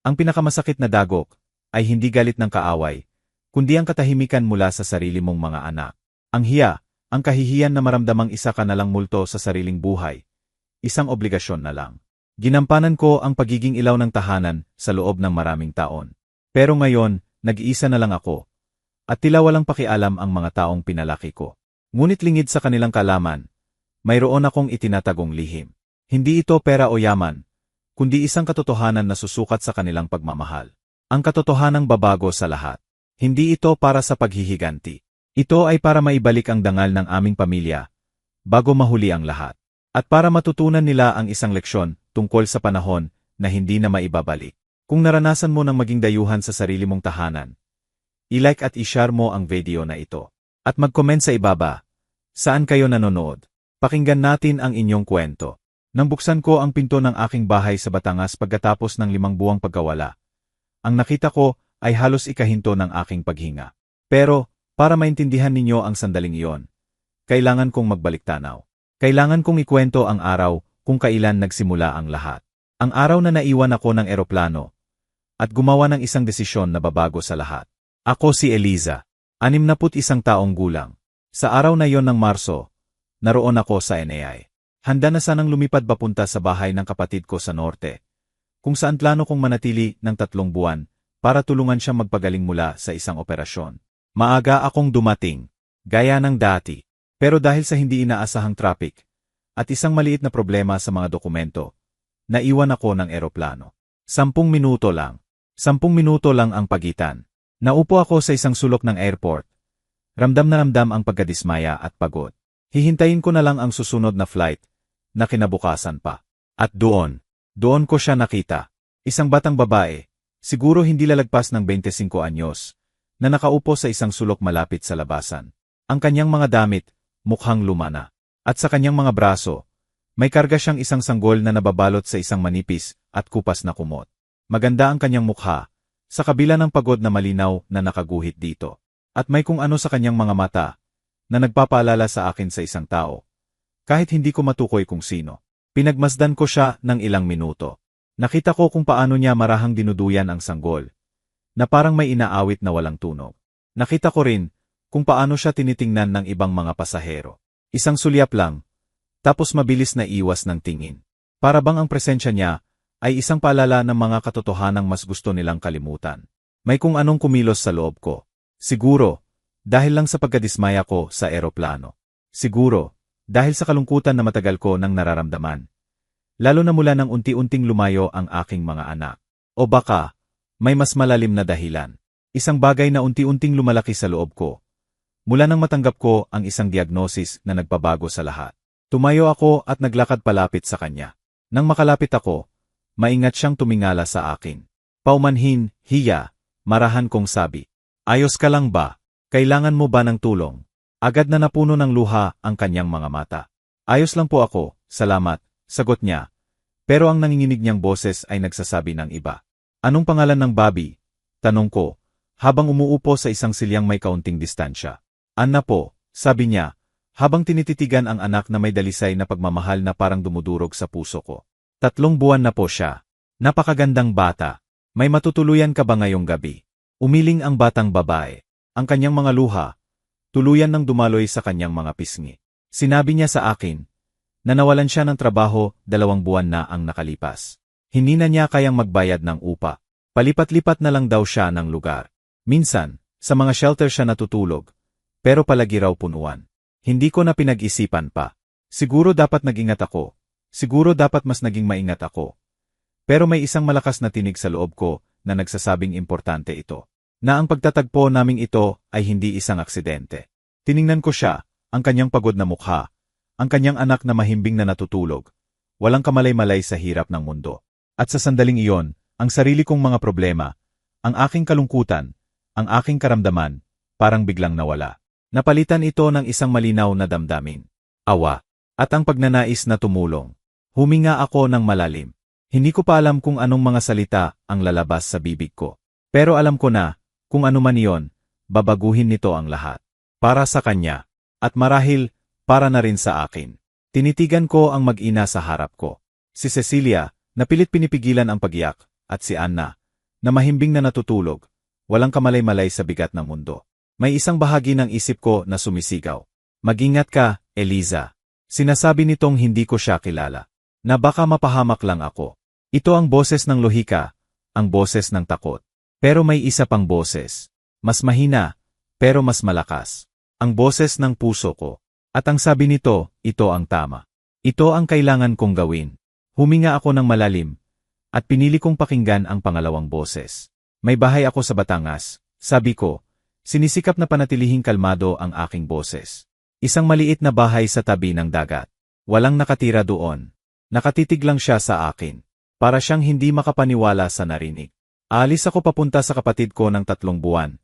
Ang pinakamasakit na dagok ay hindi galit ng kaaway, kundi ang katahimikan mula sa sarili mong mga anak. Ang hiya, ang kahihiyan na maramdamang isa ka na lang multo sa sariling buhay. Isang obligasyon na lang. Ginampanan ko ang pagiging ilaw ng tahanan sa loob ng maraming taon. Pero ngayon, nag-iisa na lang ako. At tila walang pakialam ang mga taong pinalaki ko. Ngunit lingid sa kanilang kalaman, mayroon akong itinatagong lihim. Hindi ito pera o yaman, kundi isang katotohanan na susukat sa kanilang pagmamahal. Ang katotohanang babago sa lahat. Hindi ito para sa paghihiganti. Ito ay para maibalik ang dangal ng aming pamilya, bago mahuli ang lahat. At para matutunan nila ang isang leksyon tungkol sa panahon na hindi na maibabalik. Kung naranasan mo ng maging dayuhan sa sarili mong tahanan, i-like at i-share mo ang video na ito. At mag-comment sa ibaba. Saan kayo nanonood? Pakinggan natin ang inyong kwento. Nang buksan ko ang pinto ng aking bahay sa Batangas pagkatapos ng 5 buwang pagkawala, ang nakita ko ay halos ikahinto ng aking paghinga. Pero, para maintindihan ninyo ang sandaling iyon, kailangan kong magbalik-tanaw. Kailangan kong ikwento ang araw kung kailan nagsimula ang lahat. Ang araw na naiwan ako ng eroplano at gumawa ng isang desisyon na babago sa lahat. Ako si Eliza, 61 taong gulang. Sa araw na iyon ng Marso, naroon ako sa NAI. Handa na sanang lumipad papunta sa bahay ng kapatid ko sa norte, kung saan plano kong manatili ng 3 buwan para tulungan siyang magpagaling mula sa isang operasyon. Maaga akong dumating, gaya ng dati, pero dahil sa hindi inaasahang traffic at isang maliit na problema sa mga dokumento, naiwan ako ng eroplano. 10 minuto lang. 10 minuto lang ang pagitan. Naupo ako sa isang sulok ng airport. Ramdam na ramdam ang pagkadismaya at pagod. Hihintayin ko na lang ang susunod na flight na kinabukasan pa. At doon ko siya nakita. Isang batang babae, siguro hindi lalagpas ng 25 anyos, na nakaupo sa isang sulok malapit sa labasan. Ang kanyang mga damit, mukhang luma na. At sa kanyang mga braso, may karga siyang isang sanggol na nababalot sa isang manipis at kupas na kumot. Maganda ang kanyang mukha, sa kabila ng pagod na malinaw na nakaguhit dito. At may kung ano sa kanyang mga mata, na nagpapaalala sa akin sa isang tao. Kahit hindi ko matukoy kung sino. Pinagmasdan ko siya ng ilang minuto. Nakita ko kung paano niya marahang dinuduyan ang sanggol, na parang may inaawit na walang tunog. Nakita ko rin kung paano siya tinitingnan ng ibang mga pasahero. Isang sulyap lang, tapos mabilis na iwas ng tingin. Para bang ang presensya niya ay isang paalala ng mga katotohanang mas gusto nilang kalimutan. May kung anong kumilos sa loob ko. Siguro, dahil lang sa pagkadismaya ko sa eroplano. Siguro, dahil sa kalungkutan na matagal ko nang nararamdaman. Lalo na mula nang unti-unting lumayo ang aking mga anak. O baka, may mas malalim na dahilan. Isang bagay na unti-unting lumalaki sa loob ko. Mula nang matanggap ko ang isang diagnosis na nagpabago sa lahat. Tumayo ako at naglakad palapit sa kanya. Nang makalapit ako, maingat siyang tumingala sa akin. Paumanhin, hiya, marahan kong sabi. Ayos ka lang ba? Kailangan mo ba ng tulong? Agad na napuno ng luha ang kanyang mga mata. Ayos lang po ako, salamat, sagot niya. Pero ang nanginginig niyang boses ay nagsasabi ng iba. Anong pangalan ng Bobby? Tanong ko, habang umuupo sa isang silyang may kaunting distansya. Anna po, sabi niya, habang tinititigan ang anak na may dalisay na pagmamahal na parang dumudurog sa puso ko. 3 buwan na po siya. Napakagandang bata. May matutuluyan ka ba ngayong gabi? Umiling ang batang babae. Ang kanyang mga luha, tuluyan ng dumaloy sa kanyang mga pisngi. Sinabi niya sa akin, na nawalan siya ng trabaho 2 buwan na ang nakalipas. Hindi na niya kayang magbayad ng upa. Palipat-lipat na lang daw siya ng lugar. Minsan, sa mga shelter siya natutulog, pero palagi raw punuan. Hindi ko na pinag-isipan pa. Siguro dapat nag-ingat ako. Siguro dapat mas naging maingat ako. Pero may isang malakas na tinig sa loob ko na nagsasabing importante ito. Na ang pagtatagpo naming ito ay hindi isang aksidente. Tiningnan ko siya, ang kanyang pagod na mukha, ang kanyang anak na mahimbing na natutulog, walang kamalay-malay sa hirap ng mundo. At sa sandaling iyon, ang sarili kong mga problema, ang aking kalungkutan, ang aking karamdaman, parang biglang nawala. Napalitan ito ng isang malinaw na damdamin. Awa. At ang pagnanais na tumulong. Huminga ako ng malalim. Hindi ko pa alam kung anong mga salita ang lalabas sa bibig ko. Pero alam ko na, kung ano man iyon, babaguhin nito ang lahat. Para sa kanya. At marahil, para na rin sa akin. Tinitigan ko ang mag-ina sa harap ko. Si Cecilia, na pilit pinipigilan ang pagiyak, at si Anna, na mahimbing na natutulog, walang kamalay-malay sa bigat ng mundo. May isang bahagi ng isip ko na sumisigaw. Mag-ingat ka, Eliza. Sinasabi nitong hindi ko siya kilala. Na baka mapahamak lang ako. Ito ang boses ng lohika, ang boses ng takot. Pero may isa pang boses. Mas mahina, pero mas malakas. Ang boses ng puso ko. At ang sabi nito, ito ang tama. Ito ang kailangan kong gawin. Huminga ako ng malalim, at pinili kong pakinggan ang pangalawang boses. May bahay ako sa Batangas, sabi ko. Sinisikap na panatilihing kalmado ang aking boses. Isang maliit na bahay sa tabi ng dagat. Walang nakatira doon. Nakatitig lang siya sa akin. Para siyang hindi makapaniwala sa narinig. Aalis ako papunta sa kapatid ko ng 3 buwan.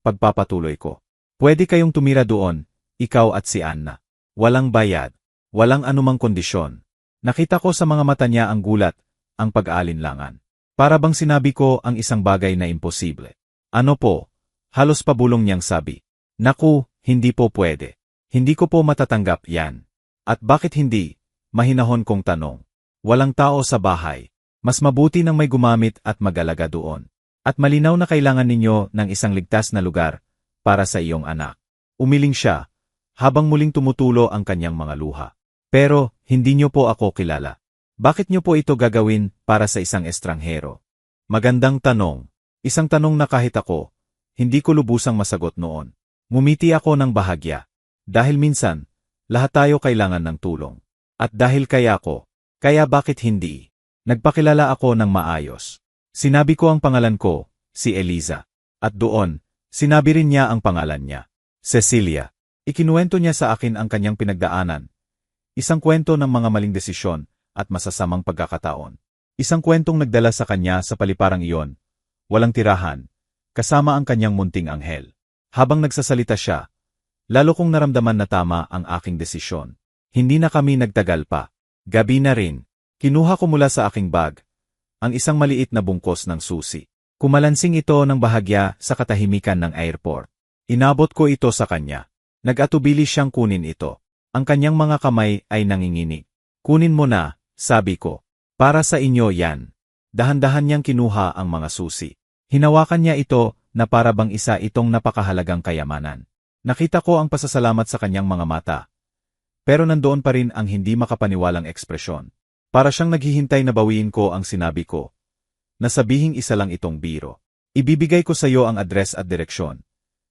Pagpapatuloy ko. Pwede kayong tumira doon, ikaw at si Anna. Walang bayad. Walang anumang kondisyon. Nakita ko sa mga mata niya ang gulat, ang pag-aalinlangan. Para bang sinabi ko ang isang bagay na imposible. Ano po? Halos pabulong niyang sabi. Naku, hindi po pwede. Hindi ko po matatanggap yan. At bakit hindi? Mahinahon kong tanong. Walang tao sa bahay. Mas mabuti nang may gumamit at mag-alaga doon. At malinaw na kailangan ninyo ng isang ligtas na lugar para sa iyong anak. Umiling siya, habang muling tumutulo ang kanyang mga luha. Pero, hindi niyo po ako kilala. Bakit niyo po ito gagawin para sa isang estranghero? Magandang tanong. Isang tanong na kahit ako, hindi ko lubusang masagot noon. Ngumiti ako ng bahagya. Dahil minsan, lahat tayo kailangan ng tulong. At dahil kaya bakit hindi? Nagpakilala ako ng maayos. Sinabi ko ang pangalan ko, si Eliza. At doon, sinabi rin niya ang pangalan niya, Cecilia. Ikinuwento niya sa akin ang kanyang pinagdaanan. Isang kwento ng mga maling desisyon at masasamang pagkakataon. Isang kwentong nagdala sa kanya sa paliparang iyon, walang tirahan, kasama ang kanyang munting anghel. Habang nagsasalita siya, lalo kong naramdaman na tama ang aking desisyon. Hindi na kami nagtagal pa. Gabi na rin. Kinuha ko mula sa aking bag ang isang maliit na bungkos ng susi. Kumalansing ito ng bahagya sa katahimikan ng airport. Inabot ko ito sa kanya. Nag-atubili siyang kunin ito. Ang kanyang mga kamay ay nanginginig. Kunin mo na, sabi ko. Para sa inyo yan. Dahan-dahan niyang kinuha ang mga susi. Hinawakan niya ito na para bang isa itong napakahalagang kayamanan. Nakita ko ang pasasalamat sa kanyang mga mata. Pero nandoon pa rin ang hindi makapaniwalang ekspresyon. Para siyang naghihintay na bawiin ko ang sinabi ko. Nasabihing isa lang itong biro. Ibibigay ko sa iyo ang address at direksyon.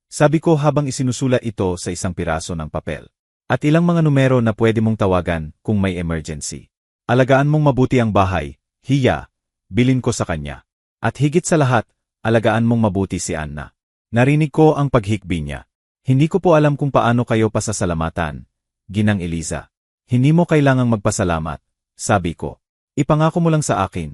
Sabi ko habang isinusulat ito sa isang piraso ng papel. At ilang mga numero na pwede mong tawagan kung may emergency. Alagaan mong mabuti ang bahay, hiya, bilin ko sa kanya. At higit sa lahat, alagaan mong mabuti si Anna. Narinig ko ang paghikbi niya. Hindi ko po alam kung paano kayo pasasalamatan, Ginang Eliza. Hindi mo kailangang magpasalamat, sabi ko. Ipangako mo lang sa akin,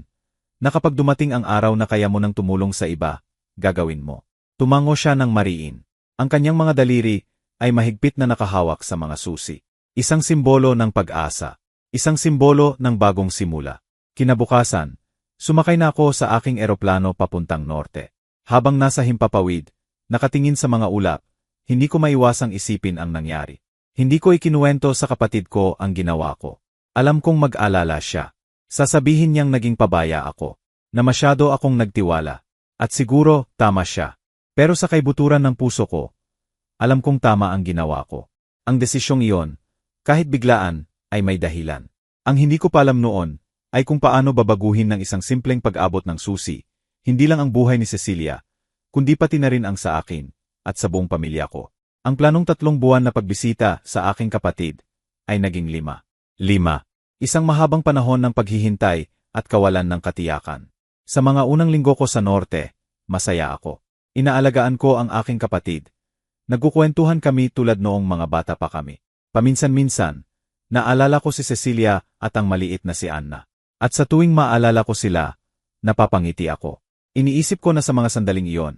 na kapag dumating ang araw na kaya mo nang tumulong sa iba, gagawin mo. Tumango siya ng mariin. Ang kanyang mga daliri ay mahigpit na nakahawak sa mga susi. Isang simbolo ng pag-asa. Isang simbolo ng bagong simula. Kinabukasan, sumakay na ako sa aking eroplano papuntang norte. Habang nasa himpapawid, nakatingin sa mga ulap, hindi ko maiwasang isipin ang nangyari. Hindi ko ikinuwento sa kapatid ko ang ginawa ko. Alam kong mag-alala siya. Sasabihin niyang naging pabaya ako, na masyado akong nagtiwala. At siguro, tama siya. Pero sa kaibuturan ng puso ko, alam kong tama ang ginawa ko. Ang desisyong iyon, kahit biglaan, ay may dahilan. Ang hindi ko pa alam noon, ay kung paano babaguhin ng isang simpleng pag-abot ng susi, hindi lang ang buhay ni Cecilia, kundi pati na rin ang sa akin, at sa buong pamilya ko. Ang planong 3 buwan na pagbisita sa aking kapatid, ay naging 5. 5. Isang mahabang panahon ng paghihintay at kawalan ng katiyakan. Sa mga unang linggo ko sa norte, masaya ako. Inaalagaan ko ang aking kapatid. Nagkukwentuhan kami tulad noong mga bata pa kami. Paminsan-minsan, naalala ko si Cecilia at ang maliit na si Anna. At sa tuwing maalala ko sila, napapangiti ako. Iniisip ko na sa mga sandaling iyon,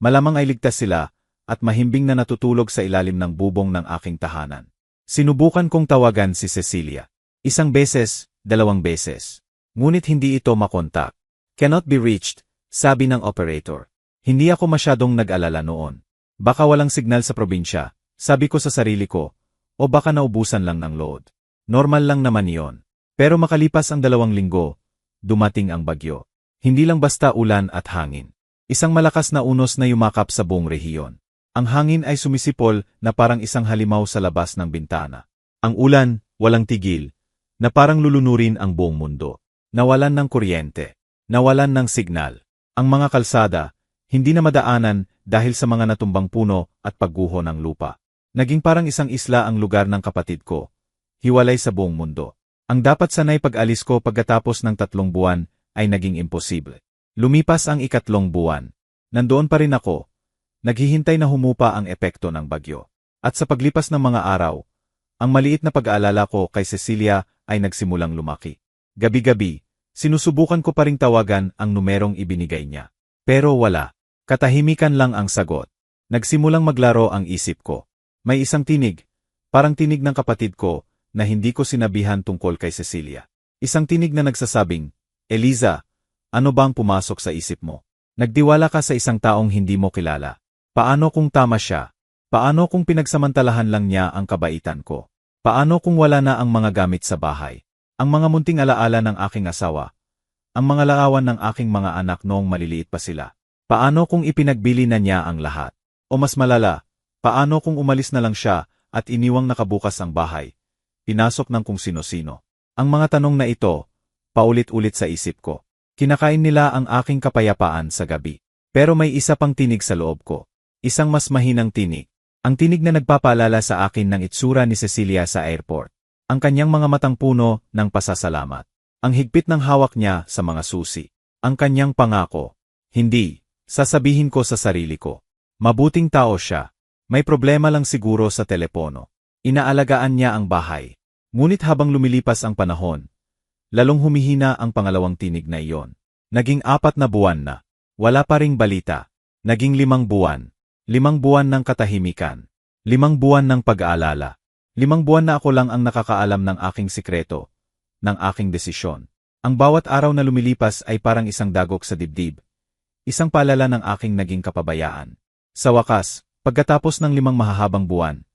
malamang ay ligtas sila at mahimbing na natutulog sa ilalim ng bubong ng aking tahanan. Sinubukan kong tawagan si Cecilia. 1 beses, 2 beses. Ngunit hindi ito makontak. Cannot be reached, sabi ng operator. Hindi ako masyadong nag-alala noon. Baka walang signal sa probinsya, sabi ko sa sarili ko, o baka naubusan lang ng load. Normal lang naman iyon. Pero makalipas ang 2 linggo, dumating ang bagyo. Hindi lang basta ulan at hangin. Isang malakas na unos na yumakap sa buong rehiyon. Ang hangin ay sumisipol na parang isang halimaw sa labas ng bintana. Ang ulan, walang tigil, na parang lulunurin ang buong mundo. Nawalan ng kuryente. Nawalan ng signal. Ang mga kalsada, hindi na madaanan dahil sa mga natumbang puno at pagguho ng lupa. Naging parang isang isla ang lugar ng kapatid ko. Hiwalay sa buong mundo. Ang dapat sanay pag-alis ko pagkatapos ng 3 buwan ay naging imposible. Lumipas ang 3 buwan. Nandoon pa rin ako. Naghihintay na humupa ang epekto ng bagyo. At sa paglipas ng mga araw, ang maliit na pag-aalala ko kay Cecilia ay nagsimulang lumaki. Gabi-gabi, sinusubukan ko pa ring tawagan ang numerong ibinigay niya. Pero wala. Katahimikan lang ang sagot. Nagsimulang maglaro ang isip ko. May isang tinig, parang tinig ng kapatid ko, na hindi ko sinabihan tungkol kay Cecilia. Isang tinig na nagsasabing, Eliza, ano bang pumasok sa isip mo? Nagtiwala ka sa isang taong hindi mo kilala. Paano kung tama siya? Paano kung pinagsamantalahan lang niya ang kabaitan ko? Paano kung wala na ang mga gamit sa bahay? Ang mga munting alaala ng aking asawa? Ang mga larawan ng aking mga anak noong maliliit pa sila? Paano kung ipinagbili na niya ang lahat? O mas malala, paano kung umalis na lang siya at iniwang nakabukas ang bahay? Pinasok ng kung sino-sino. Ang mga tanong na ito, paulit-ulit sa isip ko. Kinakain nila ang aking kapayapaan sa gabi. Pero may isa pang tinig sa loob ko. Isang mas mahinang tinig. Ang tinig na nagpapaalala sa akin ng itsura ni Cecilia sa airport. Ang kanyang mga matang puno ng pasasalamat. Ang higpit ng hawak niya sa mga susi. Ang kanyang pangako. Hindi, sasabihin ko sa sarili ko. Mabuting tao siya. May problema lang siguro sa telepono. Inaalagaan niya ang bahay. Ngunit habang lumilipas ang panahon, lalong humihina ang pangalawang tinig na iyon. Naging 4 na buwan na. Wala pa ring balita. Naging 5 buwan. 5 buwan ng katahimikan. 5 buwan ng pag-aalala. 5 buwan na ako lang ang nakakaalam ng aking sikreto, ng aking desisyon. Ang bawat araw na lumilipas ay parang isang dagok sa dibdib. Isang paalala ng aking naging kapabayaan. Sa wakas, pagkatapos ng 5 mahahabang buwan,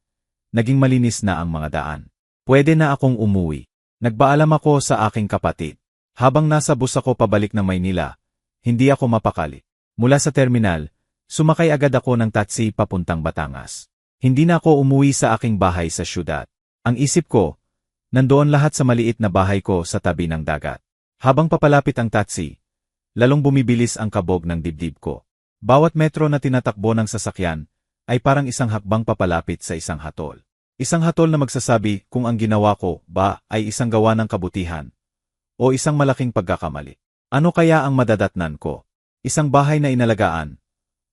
naging malinis na ang mga daan. Pwede na akong umuwi. Nagpaalam ako sa aking kapatid. Habang nasa bus ako pabalik ng Maynila, hindi ako mapakali. Mula sa terminal, sumakay agad ako ng taxi papuntang Batangas. Hindi na ako umuwi sa aking bahay sa syudad. Ang isip ko, nandoon lahat sa maliit na bahay ko sa tabi ng dagat. Habang papalapit ang taxi, lalong bumibilis ang kabog ng dibdib ko. Bawat metro na tinatakbo ng sasakyan ay parang isang hakbang papalapit sa isang hatol. Isang hatol na magsasabi kung ang ginawa ko ba ay isang gawa ng kabutihan o isang malaking pagkakamali. Ano kaya ang madadatnan ko? Isang bahay na inalagaan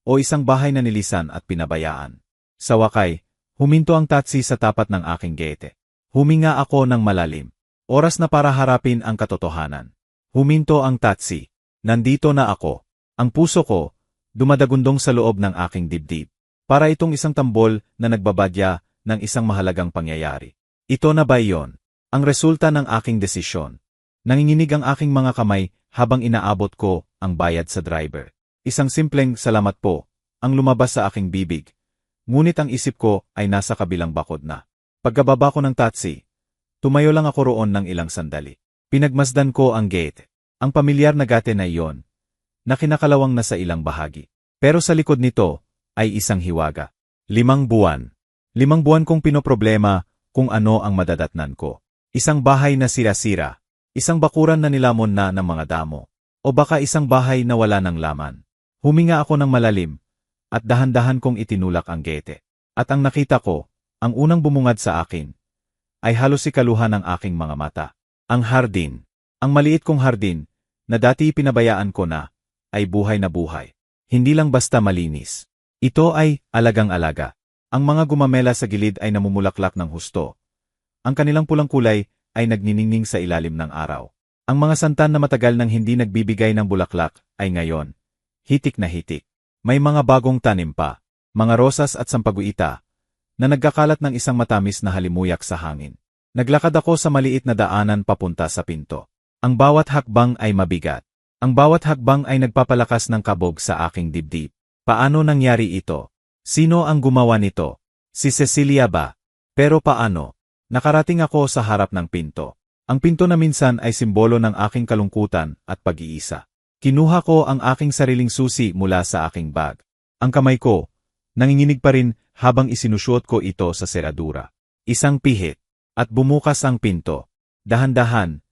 o isang bahay na nilisan at pinabayaan? Sa wakay, huminto ang taxi sa tapat ng aking gate. Huminga ako ng malalim. Oras na para harapin ang katotohanan. Huminto ang taxi. Nandito na ako. Ang puso ko, dumadagundong sa loob ng aking dibdib. Para itong isang tambol na nagbabadya ng isang mahalagang pangyayari. Ito na ba iyon? Ang resulta ng aking desisyon. Nanginginig ang aking mga kamay habang inaabot ko ang bayad sa driver. Isang simpleng salamat po ang lumabas sa aking bibig. Ngunit ang isip ko ay nasa kabilang bakod na. Pagkababa ko ng taxi, tumayo lang ako roon ng ilang sandali. Pinagmasdan ko ang gate. Ang pamilyar na gate na iyon, na kinakalawang na sa ilang bahagi. Pero sa likod nito ay isang hiwaga. 5 buwan. 5 buwan kong pinoproblema kung ano ang madadatnan ko. Isang bahay na sira-sira. Isang bakuran na nilamon na ng mga damo. O baka isang bahay na wala ng laman. Huminga ako ng malalim, at dahan-dahan kong itinulak ang gate. At ang nakita ko, ang unang bumungad sa akin, ay halos ikaluhan ng aking mga mata. Ang hardin. Ang maliit kong hardin, na dati pinabayaan ko na, ay buhay na buhay. Hindi lang basta malinis. Ito ay alagang-alaga. Ang mga gumamela sa gilid ay namumulaklak ng husto. Ang kanilang pulang kulay ay nagniningning sa ilalim ng araw. Ang mga santan na matagal nang hindi nagbibigay ng bulaklak ay ngayon, hitik na hitik. May mga bagong tanim pa, mga rosas at sampaguita, na nagkakalat ng isang matamis na halimuyak sa hangin. Naglakad ako sa maliit na daanan papunta sa pinto. Ang bawat hakbang ay mabigat. Ang bawat hakbang ay nagpapalakas ng kabog sa aking dibdib. Paano nangyari ito? Sino ang gumawa nito? Si Cecilia ba? Pero paano? Nakarating ako sa harap ng pinto. Ang pinto na minsan ay simbolo ng aking kalungkutan at pag-iisa. Kinuha ko ang aking sariling susi mula sa aking bag. Ang kamay ko, nanginginig pa rin habang isinusuot ko ito sa seradura. Isang pihit, at bumukas ang pinto. Dahan-dahan,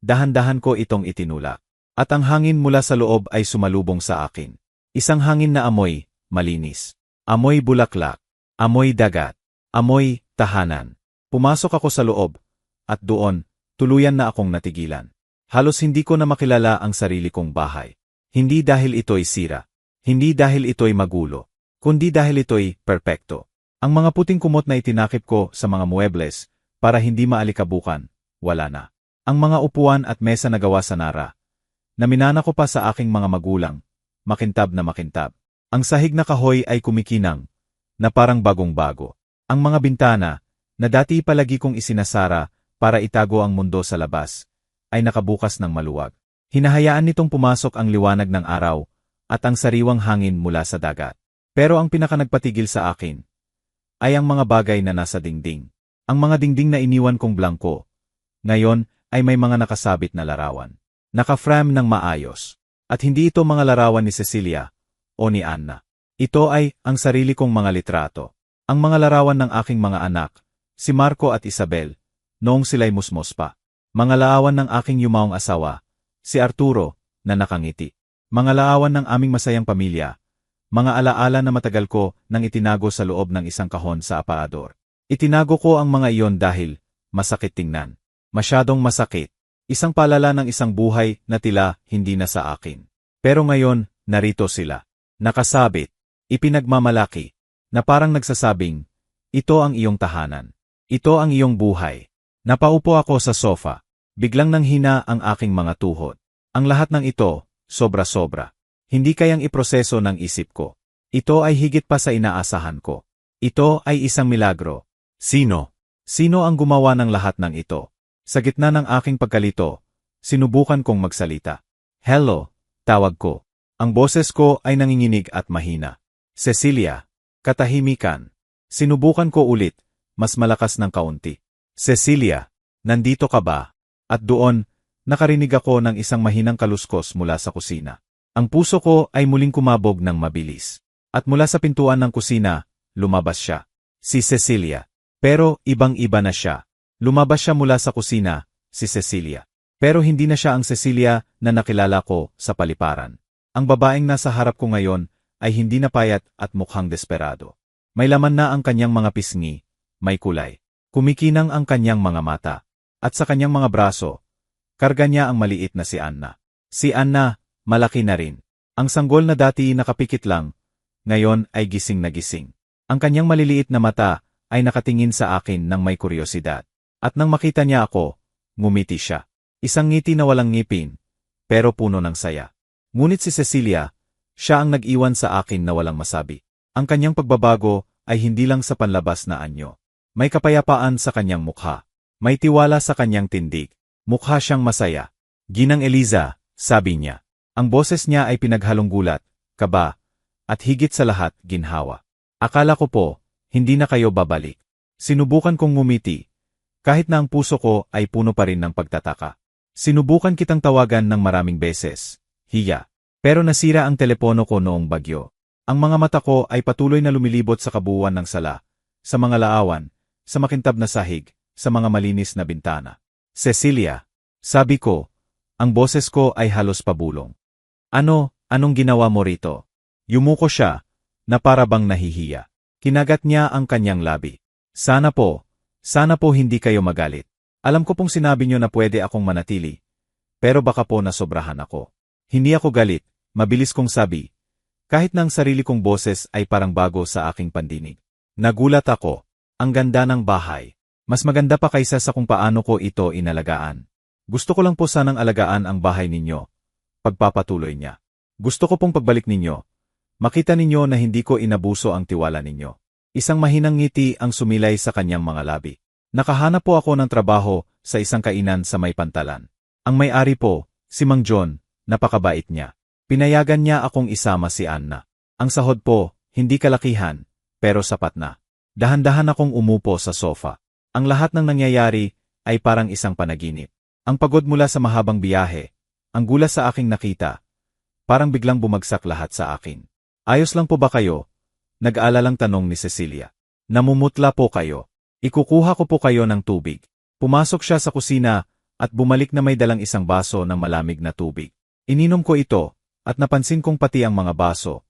dahan-dahan ko itong itinulak. At ang hangin mula sa loob ay sumalubong sa akin. Isang hangin na amoy, malinis. Amoy bulaklak. Amoy dagat. Amoy tahanan. Pumasok ako sa loob, at doon, tuluyan na akong natigilan. Halos hindi ko na makilala ang sarili kong bahay. Hindi dahil ito'y sira. Hindi dahil ito'y magulo. Kundi dahil ito'y perpekto. Ang mga puting kumot na itinakip ko sa mga muebles, para hindi maalikabukan, wala na. Ang mga upuan at mesa na gawa sa nara. Naminana ko pa sa aking mga magulang, makintab na makintab. Ang sahig na kahoy ay kumikinang, na parang bagong-bago. Ang mga bintana, na dati palagi kong isinasara para itago ang mundo sa labas, ay nakabukas ng maluwag. Hinahayaan nitong pumasok ang liwanag ng araw at ang sariwang hangin mula sa dagat. Pero ang pinakanagpatigil sa akin ay ang mga bagay na nasa dingding. Ang mga dingding na iniwan kong blangko, ngayon ay may mga nakasabit na larawan. Naka-frame ng maayos. At hindi ito mga larawan ni Cecilia o ni Anna. Ito ay ang sarili kong mga litrato. Ang mga larawan ng aking mga anak, si Marco at Isabel, noong sila'y musmos pa. Mga larawan ng aking yumaong asawa, si Arturo, na nakangiti. Mga larawan ng aming masayang pamilya, mga alaala na matagal ko nang itinago sa loob ng isang kahon sa aparador. Itinago ko ang mga iyon dahil masakit tingnan. Masyadong masakit. Isang palala ng isang buhay na tila hindi na sa akin. Pero ngayon, narito sila. Nakasabit, ipinagmamalaki, na parang nagsasabing, ito ang iyong tahanan. Ito ang iyong buhay. Napaupo ako sa sofa. Biglang nanghina ang aking mga tuhod. Ang lahat ng ito, sobra-sobra. Hindi kayang iproseso ng isip ko. Ito ay higit pa sa inaasahan ko. Ito ay isang milagro. Sino? Sino ang gumawa ng lahat ng ito? Sa gitna ng aking pagkalito, sinubukan kong magsalita. Hello, tawag ko. Ang boses ko ay nanginginig at mahina. Cecilia, katahimikan. Sinubukan ko ulit, mas malakas ng kaunti. Cecilia, nandito ka ba? At doon, nakarinig ako ng isang mahinang kaluskos mula sa kusina. Ang puso ko ay muling kumabog ng mabilis. At mula sa pintuan ng kusina, lumabas siya. Si Cecilia. Pero ibang-iba na siya. Lumabas siya mula sa kusina, si Cecilia. Pero hindi na siya ang Cecilia na nakilala ko sa paliparan. Ang babaeng nasa harap ko ngayon ay hindi na payat at mukhang desperado. May laman na ang kanyang mga pisngi, may kulay. Kumikinang ang kanyang mga mata. At sa kanyang mga braso, karga niya ang maliit na si Anna. Si Anna, malaki na rin. Ang sanggol na dati nakapikit lang, ngayon ay gising na gising. Ang kanyang maliliit na mata ay nakatingin sa akin ng may kuryosidad. At nang makita niya ako, ngumiti siya. Isang ngiti na walang ngipin, pero puno ng saya. Ngunit si Cecilia, siya ang nag-iwan sa akin na walang masabi. Ang kanyang pagbabago ay hindi lang sa panlabas na anyo. May kapayapaan sa kanyang mukha. May tiwala sa kanyang tindig. Mukha siyang masaya. Ginang Eliza, sabi niya. Ang boses niya ay pinaghalong gulat, kaba, at higit sa lahat, ginhawa. Akala ko po, hindi na kayo babalik. Sinubukan kong ngumiti, kahit na ang puso ko ay puno pa rin ng pagtataka. Sinubukan kitang tawagan ng maraming beses, hiya. Pero nasira ang telepono ko noong bagyo. Ang mga mata ko ay patuloy na lumilibot sa kabuuan ng sala, sa mga laawan, sa makintab na sahig, sa mga malinis na bintana. Cecilia, sabi ko, ang boses ko ay halos pabulong. Anong ginawa mo rito? Yumuko siya, na para bang nahihiya. Kinagat niya ang kanyang labi. Sana po hindi kayo magalit. Alam ko pong sinabi niyo na pwede akong manatili. Pero baka po nasobrahan ako. Hindi ako galit, mabilis kong sabi. Kahit na ang sarili kong boses ay parang bago sa aking pandinig. Nagulat ako. Ang ganda ng bahay. Mas maganda pa kaysa sa kung paano ko ito inalagaan. Gusto ko lang po sanang alagaan ang bahay ninyo. Pagpapatuloy niya. Gusto ko pong pagbalik ninyo. Makita ninyo na hindi ko inabuso ang tiwala ninyo. Isang mahinang ngiti ang sumilay sa kanyang mga labi. Nakahanap po ako ng trabaho sa isang kainan sa may pantalan. Ang may-ari po, si Mang John, napakabait niya. Pinayagan niya akong isama si Anna. Ang sahod po, hindi kalakihan, pero sapat na. Dahan-dahan akong umupo sa sofa. Ang lahat ng nangyayari ay parang isang panaginip. Ang pagod mula sa mahabang biyahe, ang gula sa aking nakita, parang biglang bumagsak lahat sa akin. Ayos lang po ba kayo? Nag-aalalang tanong ni Cecilia. Namumutla po kayo. Ikukuha ko po kayo ng tubig. Pumasok siya sa kusina at bumalik na may dalang isang baso ng malamig na tubig. Ininom ko ito at napansin kong pati ang mga baso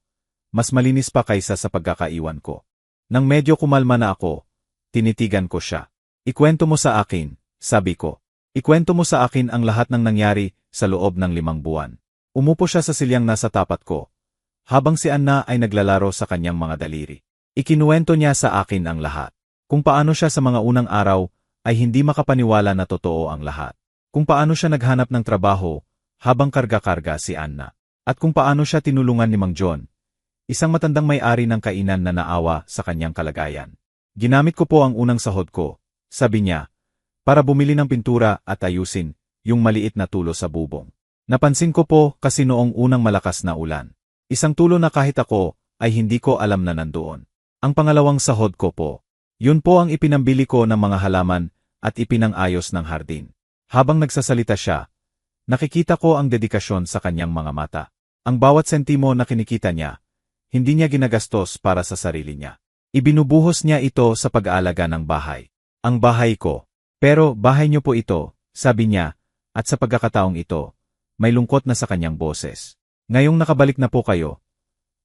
mas malinis pa kaysa sa pagkakaiwan ko. Nang medyo kumalma na ako, tinitigan ko siya. Ikwento mo sa akin, sabi ko. Ikwento mo sa akin ang lahat ng nangyari sa loob ng 5 buwan. Umupo siya sa silyang nasa tapat ko, habang si Anna ay naglalaro sa kanyang mga daliri. Ikinuwento niya sa akin ang lahat. Kung paano siya sa mga unang araw ay hindi makapaniwala na totoo ang lahat. Kung paano siya naghanap ng trabaho habang karga-karga si Anna. At kung paano siya tinulungan ni Mang John, isang matandang may-ari ng kainan na naawa sa kanyang kalagayan. Ginamit ko po ang unang sahod ko, sabi niya, para bumili ng pintura at ayusin yung maliit na tulo sa bubong. Napansin ko po kasi noong unang malakas na ulan. Isang tulo na kahit ako ay hindi ko alam na nandoon. Ang pangalawang sahod ko po. Yun po ang ipinambili ko ng mga halaman at ipinang-ayos ng hardin. Habang nagsasalita siya, nakikita ko ang dedikasyon sa kanyang mga mata. Ang bawat sentimo na kinikita niya, hindi niya ginagastos para sa sarili niya. Ibinubuhos niya ito sa pag-aalaga ng bahay. Ang bahay ko. Pero bahay niyo po ito, sabi niya, at sa pagkakataong ito, may lungkot na sa kanyang boses. Ngayong nakabalik na po kayo,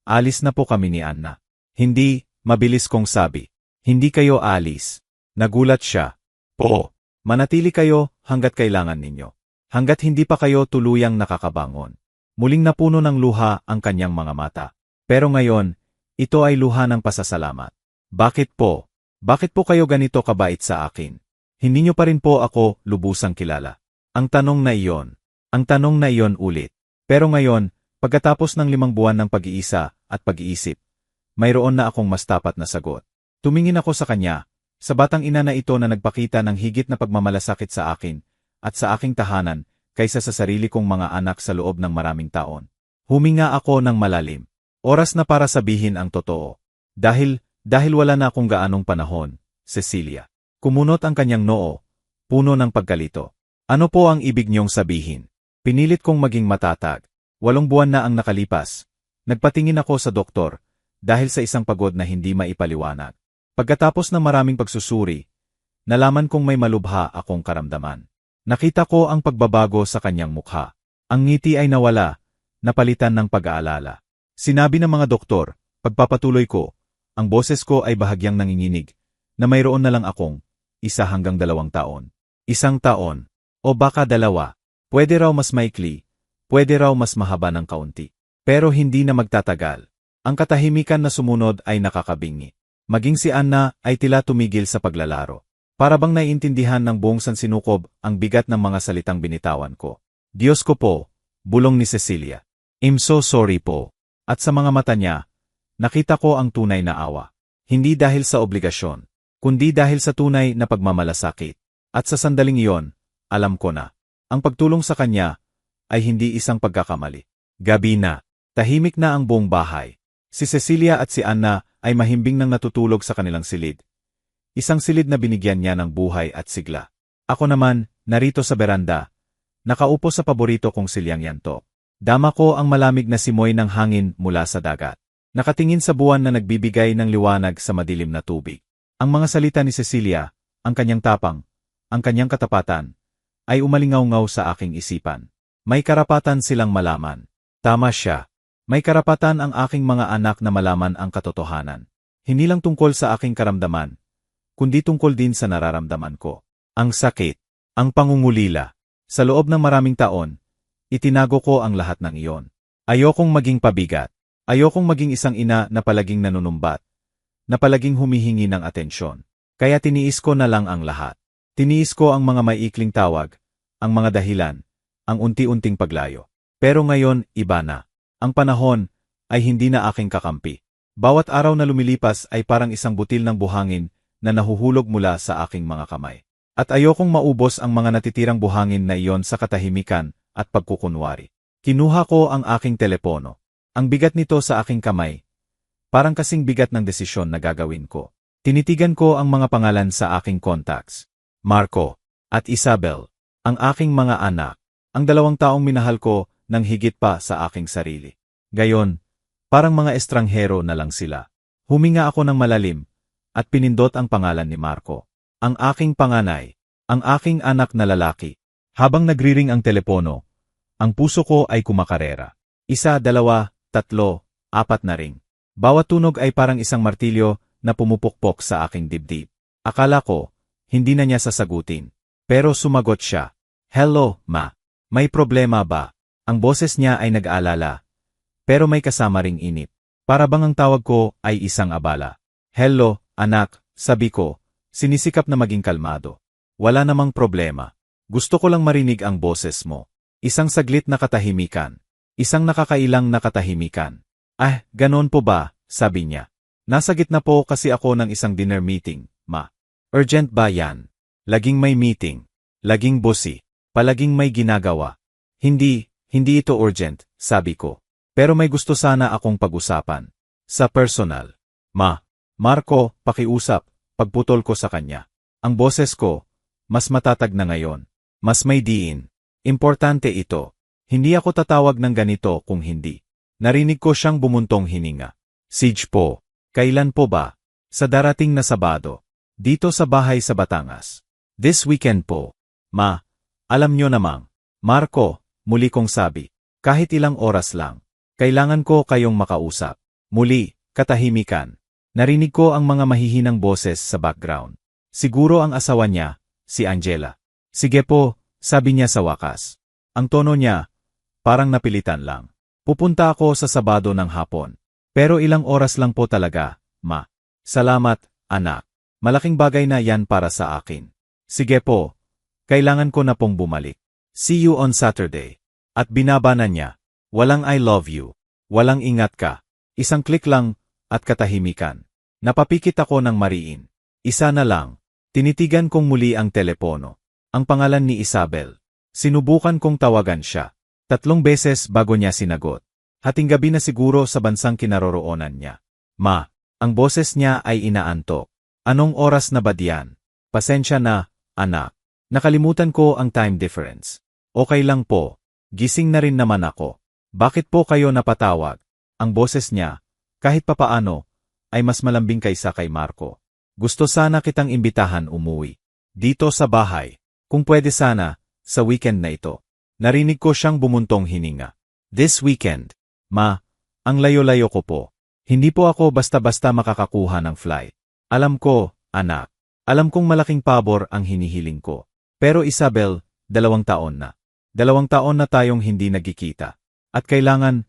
alis na po kami ni Anna. Hindi, mabilis kong sabi. Hindi kayo alis. Nagulat siya. Po. Manatili kayo hanggat kailangan ninyo. Hanggat hindi pa kayo tuluyang nakakabangon. Muling napuno ng luha ang kanyang mga mata. Pero ngayon, ito ay luha ng pasasalamat. Bakit po? Bakit po kayo ganito kabait sa akin? Hindi niyo pa rin po ako lubusang kilala. Ang tanong na iyon. Ang tanong na iyon ulit. Pero ngayon, pagkatapos ng 5 buwan ng pag-iisa at pag-iisip, mayroon na akong mas tapat na sagot. Tumingin ako sa kanya, sa batang ina na ito na nagpakita ng higit na pagmamalasakit sa akin at sa aking tahanan kaysa sa sarili kong mga anak sa loob ng maraming taon. Huminga ako ng malalim. Oras na para sabihin ang totoo. Dahil wala na akong gaanong panahon, Cecilia. Kumunot ang kanyang noo, puno ng pagkalito. Ano po ang ibig niyong sabihin? Pinilit kong maging matatag. 8 buwan na ang nakalipas. Nagpatingin ako sa doktor, dahil sa isang pagod na hindi maipaliwanag. Pagkatapos ng maraming pagsusuri, nalaman kong may malubha akong karamdaman. Nakita ko ang pagbabago sa kanyang mukha. Ang ngiti ay nawala, napalitan ng pag-aalala. Sinabi ng mga doktor, pagpapatuloy ko, ang boses ko ay bahagyang nanginginig, na mayroon na lang akong 1 hanggang 2 taon. 1 taon. O baka 2. Pwede raw mas maikli. Pwede raw mas mahaba ng kaunti. Pero hindi na magtatagal. Ang katahimikan na sumunod ay nakakabingi. Maging si Anna ay tila tumigil sa paglalaro. Para bang naiintindihan ng buong sansinukob ang bigat ng mga salitang binitawan ko. Diyos ko po, bulong ni Cecilia. I'm so sorry po. At sa mga mata niya, nakita ko ang tunay na awa. Hindi dahil sa obligasyon, kundi dahil sa tunay na pagmamalasakit. At sa sandaling iyon, alam ko na, ang pagtulong sa kanya ay hindi isang pagkakamali. Gabi na, tahimik na ang buong bahay. Si Cecilia at si Anna ay mahimbing nang natutulog sa kanilang silid. Isang silid na binigyan niya ng buhay at sigla. Ako naman, narito sa beranda, nakaupo sa paborito kong silyang yanto. Dama ko ang malamig na simoy ng hangin mula sa dagat. Nakatingin sa buwan na nagbibigay ng liwanag sa madilim na tubig. Ang mga salita ni Cecilia, ang kanyang tapang, ang kanyang katapatan, ay umalingaw-ngaw sa aking isipan. May karapatan silang malaman. Tama siya. May karapatan ang aking mga anak na malaman ang katotohanan. Hindi lang tungkol sa aking karamdaman, kundi tungkol din sa nararamdaman ko. Ang sakit, ang pangungulila. Sa loob ng maraming taon, itinago ko ang lahat ng iyon. Ayokong maging pabigat. Ayokong maging isang ina na palaging nanunumbat, na palaging humihingi ng atensyon. Kaya tiniis ko na lang ang lahat. Tiniis ko ang mga maiikling tawag, ang mga dahilan, ang unti-unting paglayo. Pero ngayon, iba na. Ang panahon ay hindi na aking kakampi. Bawat araw na lumilipas ay parang isang butil ng buhangin na nahuhulog mula sa aking mga kamay. At ayokong maubos ang mga natitirang buhangin na iyon sa katahimikan at pagkukunwari. Kinuha ko ang aking telepono. Ang bigat nito sa aking kamay, parang kasing bigat ng desisyon na gagawin ko. Tinitigan ko ang mga pangalan sa aking contacts. Marco at Isabel, ang aking mga anak, ang 2 taong minahal ko ng higit pa sa aking sarili. Gayon, parang mga estranghero na lang sila. Huminga ako ng malalim, at pinindot ang pangalan ni Marco. Ang aking panganay, ang aking anak na lalaki. Habang nagriring ang telepono, ang puso ko ay kumakarera. 1, 2, 3, 4 na ring. Bawat tunog ay parang isang martilyo na pumupukpok sa aking dibdib. Akala ko, hindi na niya sasagutin. Pero sumagot siya. Hello, ma. May problema ba? Ang boses niya ay nag-aalala. Pero may kasama ring inip. Para bang ang tawag ko ay isang abala. Hello, anak, sabi ko, sinisikap na maging kalmado. Wala namang problema. Gusto ko lang marinig ang boses mo. Isang saglit na katahimikan. Isang nakakailang na katahimikan. Ah, ganon po ba? Sabi niya. Nasa gitna po kasi ako ng isang dinner meeting, ma. Urgent ba yan? Laging may meeting. Laging busy. Palaging may ginagawa. Hindi ito urgent, sabi ko. Pero may gusto sana akong pag-usapan. Sa personal. Ma, Marco, pakiusap, pagputol ko sa kanya. Ang boses ko, mas matatag na ngayon. Mas may diin. Importante ito. Hindi ako tatawag ng ganito kung hindi. Narinig ko siyang bumuntong hininga. Siege po. Kailan po ba? Sa darating na Sabado. Dito sa bahay sa Batangas. This weekend po. Ma, alam nyo namang. Marco, muli kong sabi. Kahit ilang oras lang. Kailangan ko kayong makausap. Muli, katahimikan. Narinig ko ang mga mahihinang boses sa background. Siguro ang asawa niya, si Angela. Sige po, sabi niya sa wakas. Ang tono niya, parang napilitan lang. Pupunta ako sa Sabado ng hapon. Pero ilang oras lang po talaga, ma. Salamat, anak. Malaking bagay na yan para sa akin. Sige po, kailangan ko na pong bumalik. See you on Saturday. At binaba na niya. Walang I love you. Walang ingat ka. Isang click lang, at katahimikan. Napapikit ako ng mariin. Isa na lang. Tinitigan kong muli ang telepono. Ang pangalan ni Isabel. Sinubukan kong tawagan siya. 3 beses bago niya sinagot. Hating gabi na siguro sa bansang kinaroroonan niya. Ma, ang boses niya ay inaantok. Anong oras na ba diyan? Pasensya na, anak. Nakalimutan ko ang time difference. Okay lang po. Gising na rin naman ako. Bakit po kayo napatawag? Ang boses niya, kahit papaano, ay mas malambing kaysa kay Marco. Gusto sana kitang imbitahan umuwi. Dito sa bahay. Kung pwede sana, sa weekend na ito. Narinig ko siyang bumuntong hininga. This weekend. Ma, ang layo-layo ko po. Hindi po ako basta-basta makakakuha ng flight. Alam ko, anak. Alam kong malaking pabor ang hinihiling ko. Pero Isabel, 2 taon na. 2 taon na tayong hindi nagkikita. At kailangan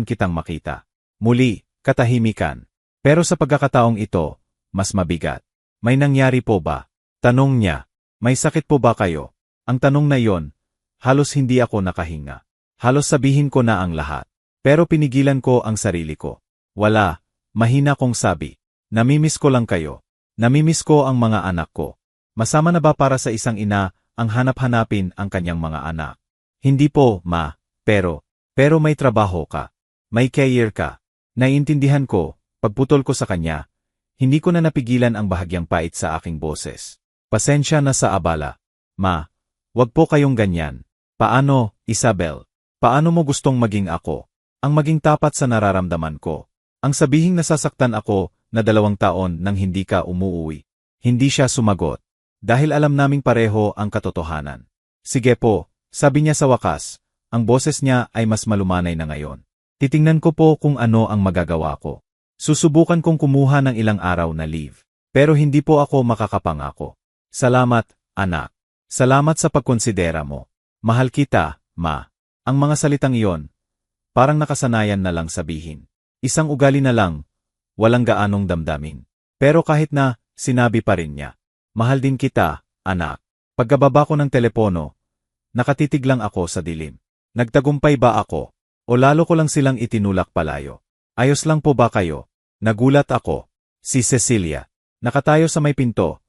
kitang makita. Muli, katahimikan. Pero sa pagkakataong ito, mas mabigat. May nangyari po ba? Tanong niya. May sakit po ba kayo? Ang tanong na iyon, halos hindi ako nakahinga. Halos sabihin ko na ang lahat. Pero pinigilan ko ang sarili ko. Wala, mahina kong sabi. Namimiss ko lang kayo. Namimiss ko ang mga anak ko. Masama na ba para sa isang ina ang hanap-hanapin ang kanyang mga anak? Hindi po, ma, pero may trabaho ka. May career ka. Naiintindihan ko, pagputol ko sa kanya, hindi ko na napigilan ang bahagyang pait sa aking boses. Pasensya na sa abala. Ma, wag po kayong ganyan. Paano, Isabel? Paano mo gustong maging ako? Ang maging tapat sa nararamdaman ko. Ang sabihing nasasaktan ako na 2 taon nang hindi ka umuuwi. Hindi siya sumagot. Dahil alam naming pareho ang katotohanan. Sige po, sabi niya sa wakas. Ang boses niya ay mas malumanay na ngayon. Titingnan ko po kung ano ang magagawa ko. Susubukan kong kumuha ng ilang araw na leave. Pero hindi po ako makakapangako. Salamat, anak. Salamat sa pagkonsidera mo. Mahal kita, ma. Ang mga salitang iyon, parang nakasanayan na lang sabihin. Isang ugali na lang, walang gaanong damdamin. Pero kahit na, sinabi pa rin niya. Mahal din kita, anak. Pagkababa ko ng telepono, nakatitig lang ako sa dilim. Nagtagumpay ba ako? O lalo ko lang silang itinulak palayo? Ayos lang po ba kayo? Nagulat ako. Si Cecilia. Nakatayo sa may pinto.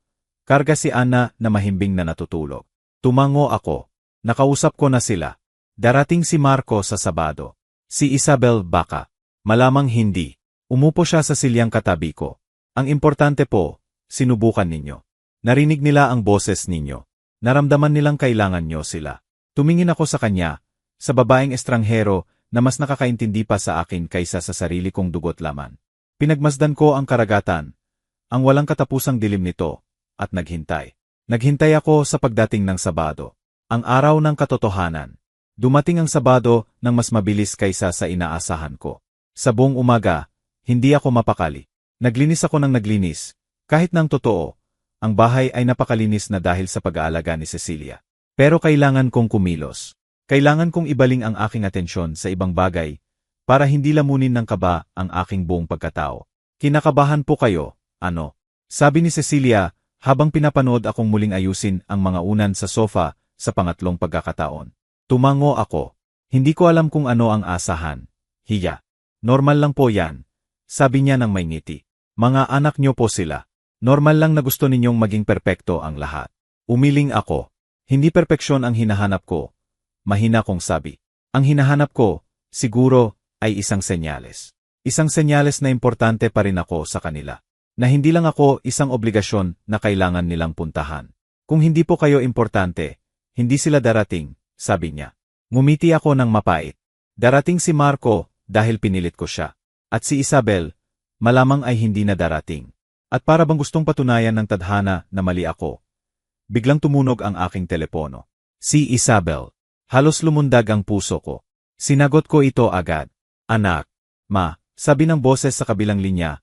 Karga si Ana na mahimbing na natutulog. Tumango ako. Nakausap ko na sila. Darating si Marco sa Sabado. Si Isabel baka. Malamang hindi. Umupo siya sa silyang katabi ko. Ang importante po, sinubukan ninyo. Narinig nila ang boses ninyo. Naramdaman nilang kailangan nyo sila. Tumingin ako sa kanya. sa babaeng estranghero na mas nakakaintindi pa sa akin kaysa sa sarili kong dugo't laman. Pinagmasdan ko ang karagatan, ang walang katapusang dilim nito, at naghintay. Naghintay ako sa pagdating ng Sabado, ang araw ng katotohanan. Dumating ang Sabado nang mas mabilis kaysa sa inaasahan ko. Sa buong umaga, hindi ako mapakali. Naglinis ako ng naglinis, kahit nang totoo, ang bahay ay napakalinis na dahil sa pag-aalaga ni Cecilia. Pero kailangan kong kumilos. Kailangan kong ibaling ang aking atensyon sa ibang bagay para hindi lamunin ng kaba ang aking buong pagkatao. Kinakabahan po kayo, ano? Sabi ni Cecilia habang pinapanood akong muling ayusin ang mga unan sa sofa sa pangatlong pagkakataon. Tumango ako. Hindi ko alam kung ano ang asahan. Hiya. Normal lang po yan. Sabi niya nang may ngiti. Mga anak niyo po sila. Normal lang na gusto ninyong maging perpekto ang lahat. Umiling ako. Hindi perpeksyon ang hinahanap ko. Mahina kong sabi. Ang hinahanap ko, siguro, ay isang senyales. Isang senyales na importante pa rin ako sa kanila. Na hindi lang ako isang obligasyon na kailangan nilang puntahan. Kung hindi po kayo importante, hindi sila darating, sabi niya. Ngumiti ako ng mapait. Darating si Marco dahil pinilit ko siya. At si Isabel, malamang ay hindi na darating. At para bang gustong patunayan ng tadhana na mali ako, biglang tumunog ang aking telepono. Si Isabel. Halos lumundag ang puso ko. Sinagot ko ito agad. Anak, ma, sabi ng boses sa kabilang linya.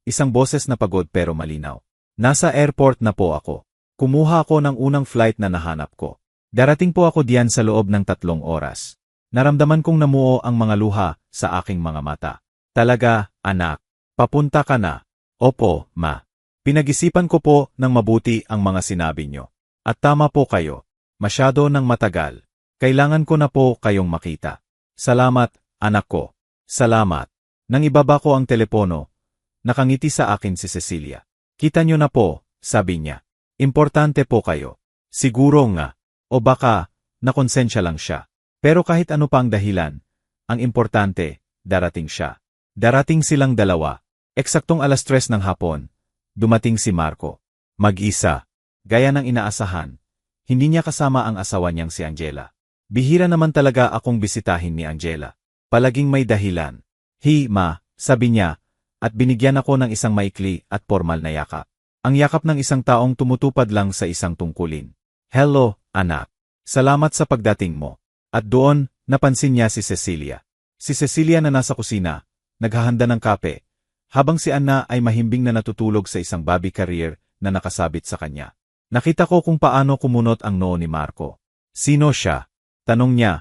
Isang boses na pagod pero malinaw. Nasa airport na po ako. Kumuha ako ng unang flight na nahanap ko. Darating po ako diyan sa loob ng 3 oras. Naramdaman kong namuo ang mga luha sa aking mga mata. Talaga, anak. Papunta ka na. Opo, ma. Pinag-isipan ko po ng mabuti ang mga sinabi nyo. At tama po kayo. Masyado nang matagal. Kailangan ko na po kayong makita. Salamat, anak ko. Salamat. Nang ibaba ko ang telepono, nakangiti sa akin si Cecilia. Kita nyo na po, sabi niya. Importante po kayo. Siguro nga. O baka, nakonsensya lang siya. Pero kahit ano pa ang dahilan, ang importante, darating siya. Darating silang dalawa. Eksaktong 3:00 ng hapon, dumating si Marco. Mag-isa. Gaya ng inaasahan. Hindi niya kasama ang asawa niyang si Angela. Bihira naman talaga akong bisitahin ni Angela. Palaging may dahilan. Hi, ma, sabi niya, at binigyan ako ng isang maikli at formal na yakap. Ang yakap ng isang taong tumutupad lang sa isang tungkulin. Hello, anak. Salamat sa pagdating mo. At doon, napansin niya si Cecilia. Si Cecilia na nasa kusina, naghahanda ng kape, habang si Anna ay mahimbing na natutulog sa isang bobby carrier na nakasabit sa kanya. Nakita ko kung paano kumunot ang noo ni Marco. Sino siya? Tanong niya.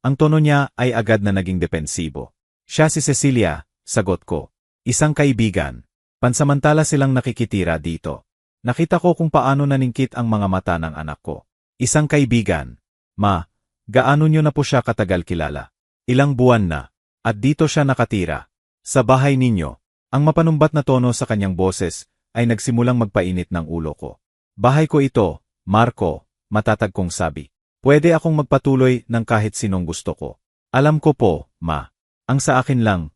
Ang tono niya ay agad na naging depensibo. Siya si Cecilia, sagot ko. Isang kaibigan. Pansamantala silang nakikitira dito. Nakita ko kung paano naningkit ang mga mata ng anak ko. Isang kaibigan. Ma, gaano niyo na po siya katagal kilala? Ilang buwan na. At dito siya nakatira. Sa bahay ninyo. Ang mapanumbat na tono sa kanyang boses ay nagsimulang magpainit ng ulo ko. Bahay ko ito, Marco, matatag kong sabi. Pwede akong magpatuloy ng kahit sinong gusto ko. Alam ko po, ma. Ang sa akin lang,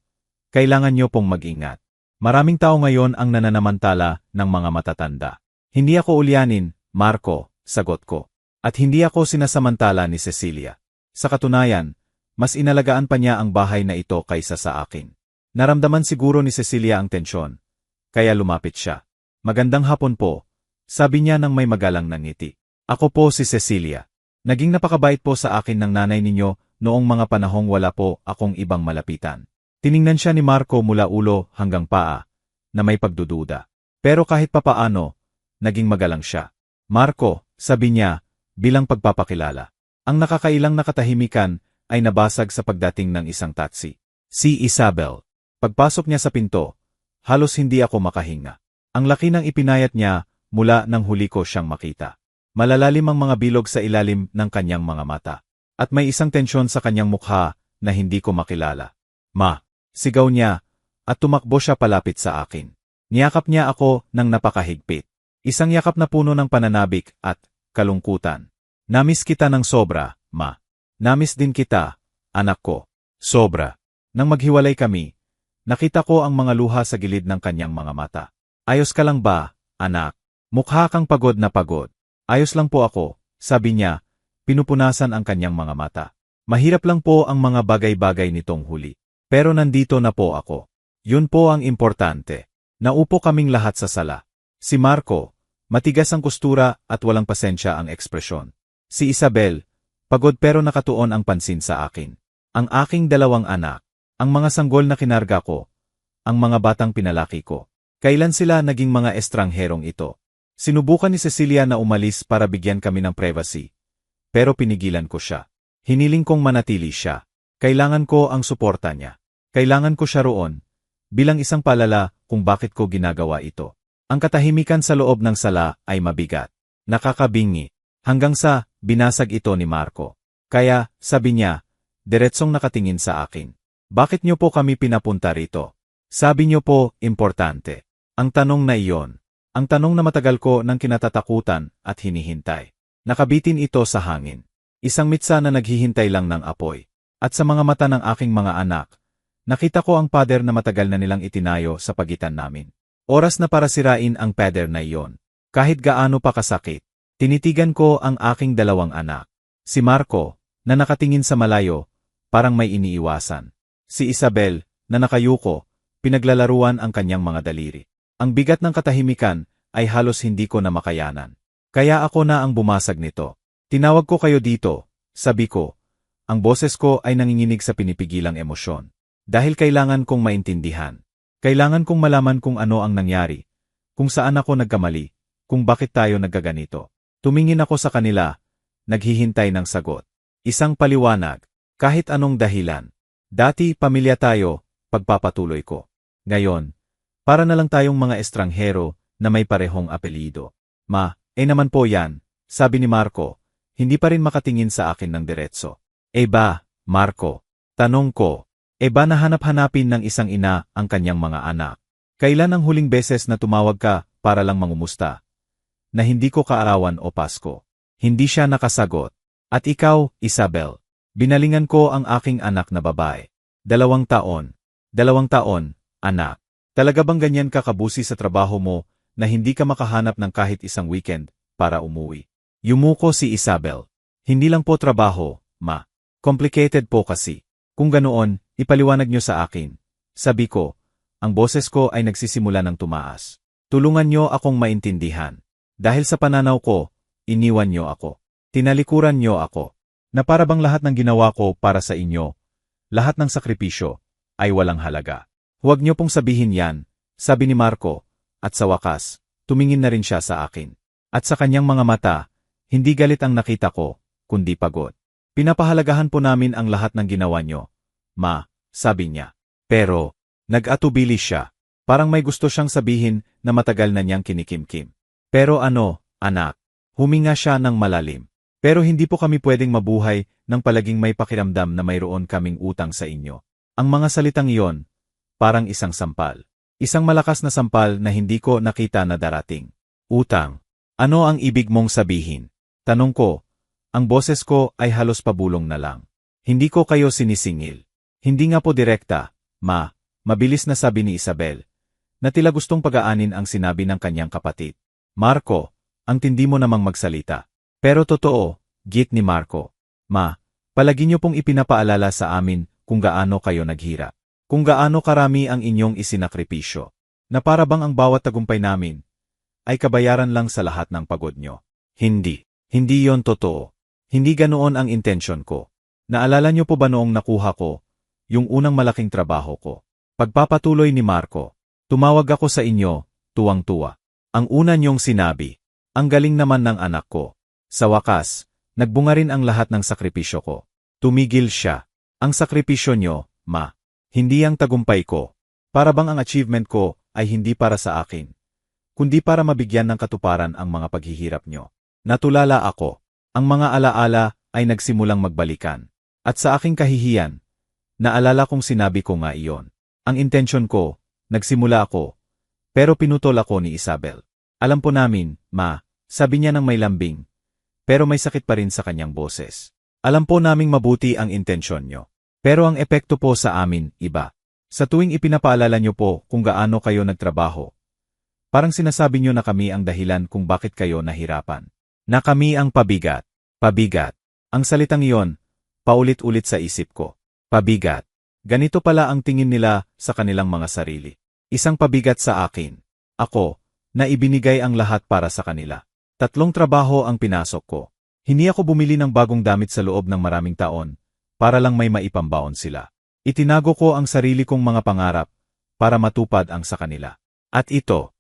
kailangan niyo pong mag-ingat. Maraming tao ngayon ang nananamantala ng mga matatanda. Hindi ako ulyanin, Marco, sagot ko. At hindi ako sinasamantala ni Cecilia. Sa katunayan, mas inalagaan pa niya ang bahay na ito kaysa sa akin. Naramdaman siguro ni Cecilia ang tensyon, kaya lumapit siya. Magandang hapon po, sabi niya nang may magalang na ngiti. Ako po si Cecilia. Naging napakabait po sa akin ng nanay ninyo noong mga panahong wala po akong ibang malapitan. Tiningnan siya ni Marco mula ulo hanggang paa, na may pagdududa. Pero kahit papaano, naging magalang siya. Marco, sabi niya, bilang pagpapakilala. Ang nakakailang nakatahimikan ay nabasag sa pagdating ng isang taxi. Si Isabel. Pagpasok niya sa pinto, halos hindi ako makahinga. Ang laki ng ipinayat niya mula nang huli ko siyang makita. Malalalim ang mga bilog sa ilalim ng kanyang mga mata. At may isang tensyon sa kanyang mukha na hindi ko makilala. Ma, sigaw niya, at tumakbo siya palapit sa akin. Niyakap niya ako ng napakahigpit. Isang yakap na puno ng pananabik at kalungkutan. Namiss kita ng sobra, ma. Namiss din kita, anak ko. Sobra. Nang maghiwalay kami, nakita ko ang mga luha sa gilid ng kanyang mga mata. Ayos ka lang ba, anak? Mukha kang pagod na pagod. Ayos lang po ako, sabi niya, pinupunasan ang kanyang mga mata. Mahirap lang po ang mga bagay-bagay nitong huli. Pero nandito na po ako. Yun po ang importante. Naupo kaming lahat sa sala. Si Marco, matigas ang kustura at walang pasensya ang ekspresyon. Si Isabel, pagod pero nakatuon ang pansin sa akin. Ang aking dalawang anak, ang mga sanggol na kinarga ko, ang mga batang pinalaki ko. Kailan sila naging mga estrangherong ito? Sinubukan ni Cecilia na umalis para bigyan kami ng privacy. Pero pinigilan ko siya. Hiniling kong manatili siya. Kailangan ko ang suporta niya. Kailangan ko siya roon, bilang isang paalala kung bakit ko ginagawa ito. Ang katahimikan sa loob ng sala ay mabigat. Nakakabingi. Hanggang sa, binasag ito ni Marco. Kaya, sabi niya, diretsong nakatingin sa akin. Bakit niyo po kami pinapunta rito? Sabi niyo po, importante. Ang tanong na iyon. Ang tanong na matagal ko nang kinatatakutan at hinihintay. Nakabitin ito sa hangin. Isang mitsa na naghihintay lang ng apoy. At sa mga mata ng aking mga anak, nakita ko ang pader na matagal na nilang itinayo sa pagitan namin. Oras na para sirain ang pader na iyon. Kahit gaano pa kasakit, tinitigan ko ang aking dalawang anak. Si Marco, na nakatingin sa malayo, parang may iniiwasan. Si Isabel, na nakayuko, pinaglalaruan ang kanyang mga daliri. Ang bigat ng katahimikan ay halos hindi ko na makayanan. Kaya ako na ang bumasag nito. Tinawag ko kayo dito, sabi ko. Ang boses ko ay nanginginig sa pinipigilang emosyon. Dahil kailangan kong maintindihan. Kailangan kong malaman kung ano ang nangyari. Kung saan ako nagkamali. Kung bakit tayo nagkaganito. Tumingin ako sa kanila. Naghihintay ng sagot. Isang paliwanag. Kahit anong dahilan. Dati pamilya tayo, pagpapatuloy ko. Ngayon, para na lang tayong mga estranghero na may parehong apelido. Naman po yan, sabi ni Marco. Hindi pa rin makatingin sa akin ng diretso. Ba, Marco? Tanong ko. Ba nahanap-hanapin ng isang ina ang kanyang mga anak? Kailan ang huling beses na tumawag ka para lang mangumusta? Na hindi ko kaarawan o Pasko. Hindi siya nakasagot. At ikaw, Isabel? Binalingan ko ang aking anak na babae. 2 taon. 2 taon, anak. Talaga bang ganyan ka kabusi sa trabaho mo na hindi ka makahanap ng kahit isang weekend para umuwi? Yumuko si Isabel. Hindi lang po trabaho, ma. Complicated po kasi. Kung ganoon, ipaliwanag niyo sa akin. Sabi ko, ang boses ko ay nagsisimula ng tumaas. Tulungan niyo akong maintindihan. Dahil sa pananaw ko, iniwan niyo ako. Tinalikuran niyo ako. Na para bang lahat ng ginawa ko para sa inyo, lahat ng sakripisyo, ay walang halaga. Huwag niyo pong sabihin yan, sabi ni Marco, at sa wakas, tumingin na rin siya sa akin. At sa kanyang mga mata, hindi galit ang nakita ko, kundi pagod. Pinapahalagahan po namin ang lahat ng ginawa niyo, ma, sabi niya. Pero, nag-atubili siya. Parang may gusto siyang sabihin na matagal na niyang kinikimkim. Pero ano, anak, huminga siya ng malalim. Pero hindi po kami pwedeng mabuhay nang palaging may pakiramdam na mayroon kaming utang sa inyo. Ang mga salitang iyon, parang isang sampal. Isang malakas na sampal na hindi ko nakita na darating. Utang. Ano ang ibig mong sabihin? Tanong ko. Ang boses ko ay halos pabulong na lang. Hindi ko kayo sinisingil. Hindi nga po direkta, ma, mabilis na sabi ni Isabel, na tila gustong pag-aanin ang sinabi ng kanyang kapatid. Marco, ang tindi mo namang magsalita. Pero totoo, git ni Marco. Ma, palagi niyo pong ipinapaalala sa amin kung gaano kayo naghirap. Kung gaano karami ang inyong isinakripisyo. Na para bang ang bawat tagumpay namin ay kabayaran lang sa lahat ng pagod nyo. Hindi. Hindi yon totoo. Hindi ganoon ang intensyon ko. Naalala niyo po ba noong nakuha ko, yung unang malaking trabaho ko? Pagpapatuloy ni Marco, tumawag ako sa inyo, tuwang-tuwa. Ang una niyong sinabi, ang galing naman ng anak ko. Sa wakas, nagbunga rin ang lahat ng sakripisyo ko. Tumigil siya. Ang sakripisyo niyo, ma. Hindi ang tagumpay ko. Para bang ang achievement ko ay hindi para sa akin, kundi para mabigyan ng katuparan ang mga paghihirap niyo. Natulala ako. Ang mga alaala ay nagsimulang magbalikan. At sa aking kahihiyan, naalala kong sinabi ko nga iyon. Ang intensyon ko, nagsimula ako, pero pinutol ako ni Isabel. Alam po namin, ma, sabi niya ng may lambing, pero may sakit pa rin sa kanyang boses. Alam po naming mabuti ang intensyon niyo, pero ang epekto po sa amin, iba. Sa tuwing ipinapaalala niyo po kung gaano kayo nagtrabaho, parang sinasabi niyo na kami ang dahilan kung bakit kayo nahirapan. Na kami ang pabigat. Pabigat. Ang salitang iyon, Paulit-ulit sa isip ko. Pabigat. Ganito pala ang tingin nila sa kanilang mga sarili. Isang pabigat sa akin. Ako, na ibinigay ang lahat para sa kanila. 3 trabaho ang pinasok ko. Hindi ako bumili ng bagong damit sa loob ng maraming taon, para lang may maipambaon sila. Itinago ko ang sarili kong mga pangarap, para matupad ang sa kanila. At ito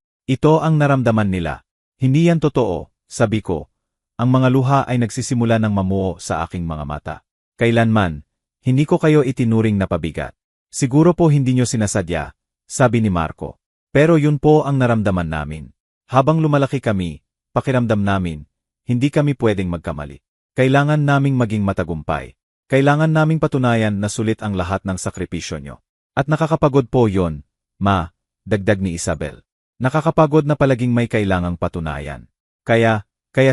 ang naramdaman nila. Hindi yan totoo, sabi ko. Ang mga luha ay nagsisimula ng mamuo sa aking mga mata. Kailanman, hindi ko kayo itinuring na pabigat. Siguro po hindi nyo sinasadya, sabi ni Marco. Pero yun po ang naramdaman namin. Habang lumalaki kami, pakiramdam namin, hindi kami pwedeng magkamali. Kailangan naming maging matagumpay. Kailangan naming patunayan na sulit ang lahat ng sakripisyo nyo. At nakakapagod po yon, Ma, dagdag ni Isabel. Nakakapagod na palaging may kailangang patunayan. Kaya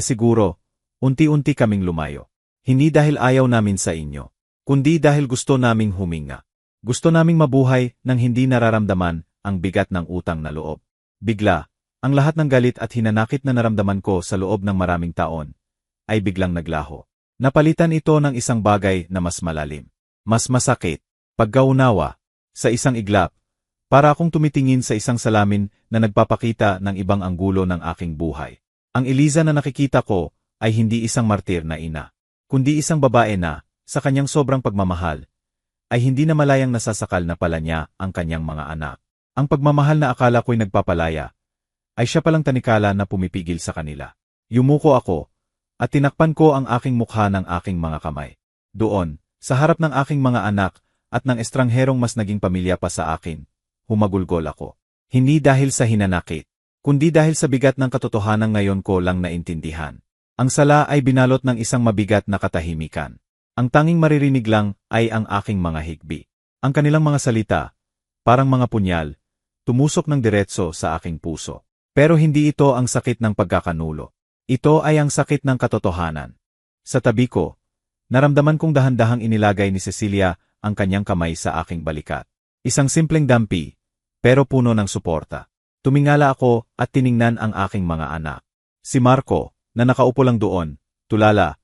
siguro, unti-unti kaming lumayo. Hindi dahil ayaw namin sa inyo, kundi dahil gusto naming huminga. Gusto naming mabuhay nang hindi nararamdaman ang bigat ng utang na loob. Bigla, ang lahat ng galit at hinanakit na naramdaman ko sa loob ng maraming taon, ay biglang naglaho. Napalitan ito ng isang bagay na mas malalim. Mas masakit, pagkaunawa, sa isang iglap, para akong tumitingin sa isang salamin na nagpapakita ng ibang anggulo ng aking buhay. Ang Eliza na nakikita ko ay hindi isang martir na ina, kundi isang babae na, sa kanyang sobrang pagmamahal, ay hindi na malayang nasasakal na pala niya ang kanyang mga anak. Ang pagmamahal na akala ko'y nagpapalaya, ay siya palang tanikala na pumipigil sa kanila. Yumuko ako, at tinakpan ko ang aking mukha ng aking mga kamay. Doon, sa harap ng aking mga anak, at ng estrangherong mas naging pamilya pa sa akin, humagulgol ako. Hindi dahil sa hinanakit, kundi dahil sa bigat ng katotohanan ngayon ko lang naintindihan. Ang sala ay binalot ng isang mabigat na katahimikan. Ang tanging maririnig lang ay ang aking mga higbi. Ang kanilang mga salita, parang mga punyal, tumusok ng diretso sa aking puso. Pero hindi ito ang sakit ng pagkakanulo. Ito ay ang sakit ng katotohanan. Sa tabi ko, naramdaman kong dahan-dahang inilagay ni Cecilia ang kanyang kamay sa aking balikat. Isang simpleng dampi, pero puno ng suporta. Tumingala ako at tiningnan ang aking mga anak. Si Marco, na nakaupo lang doon, tulala,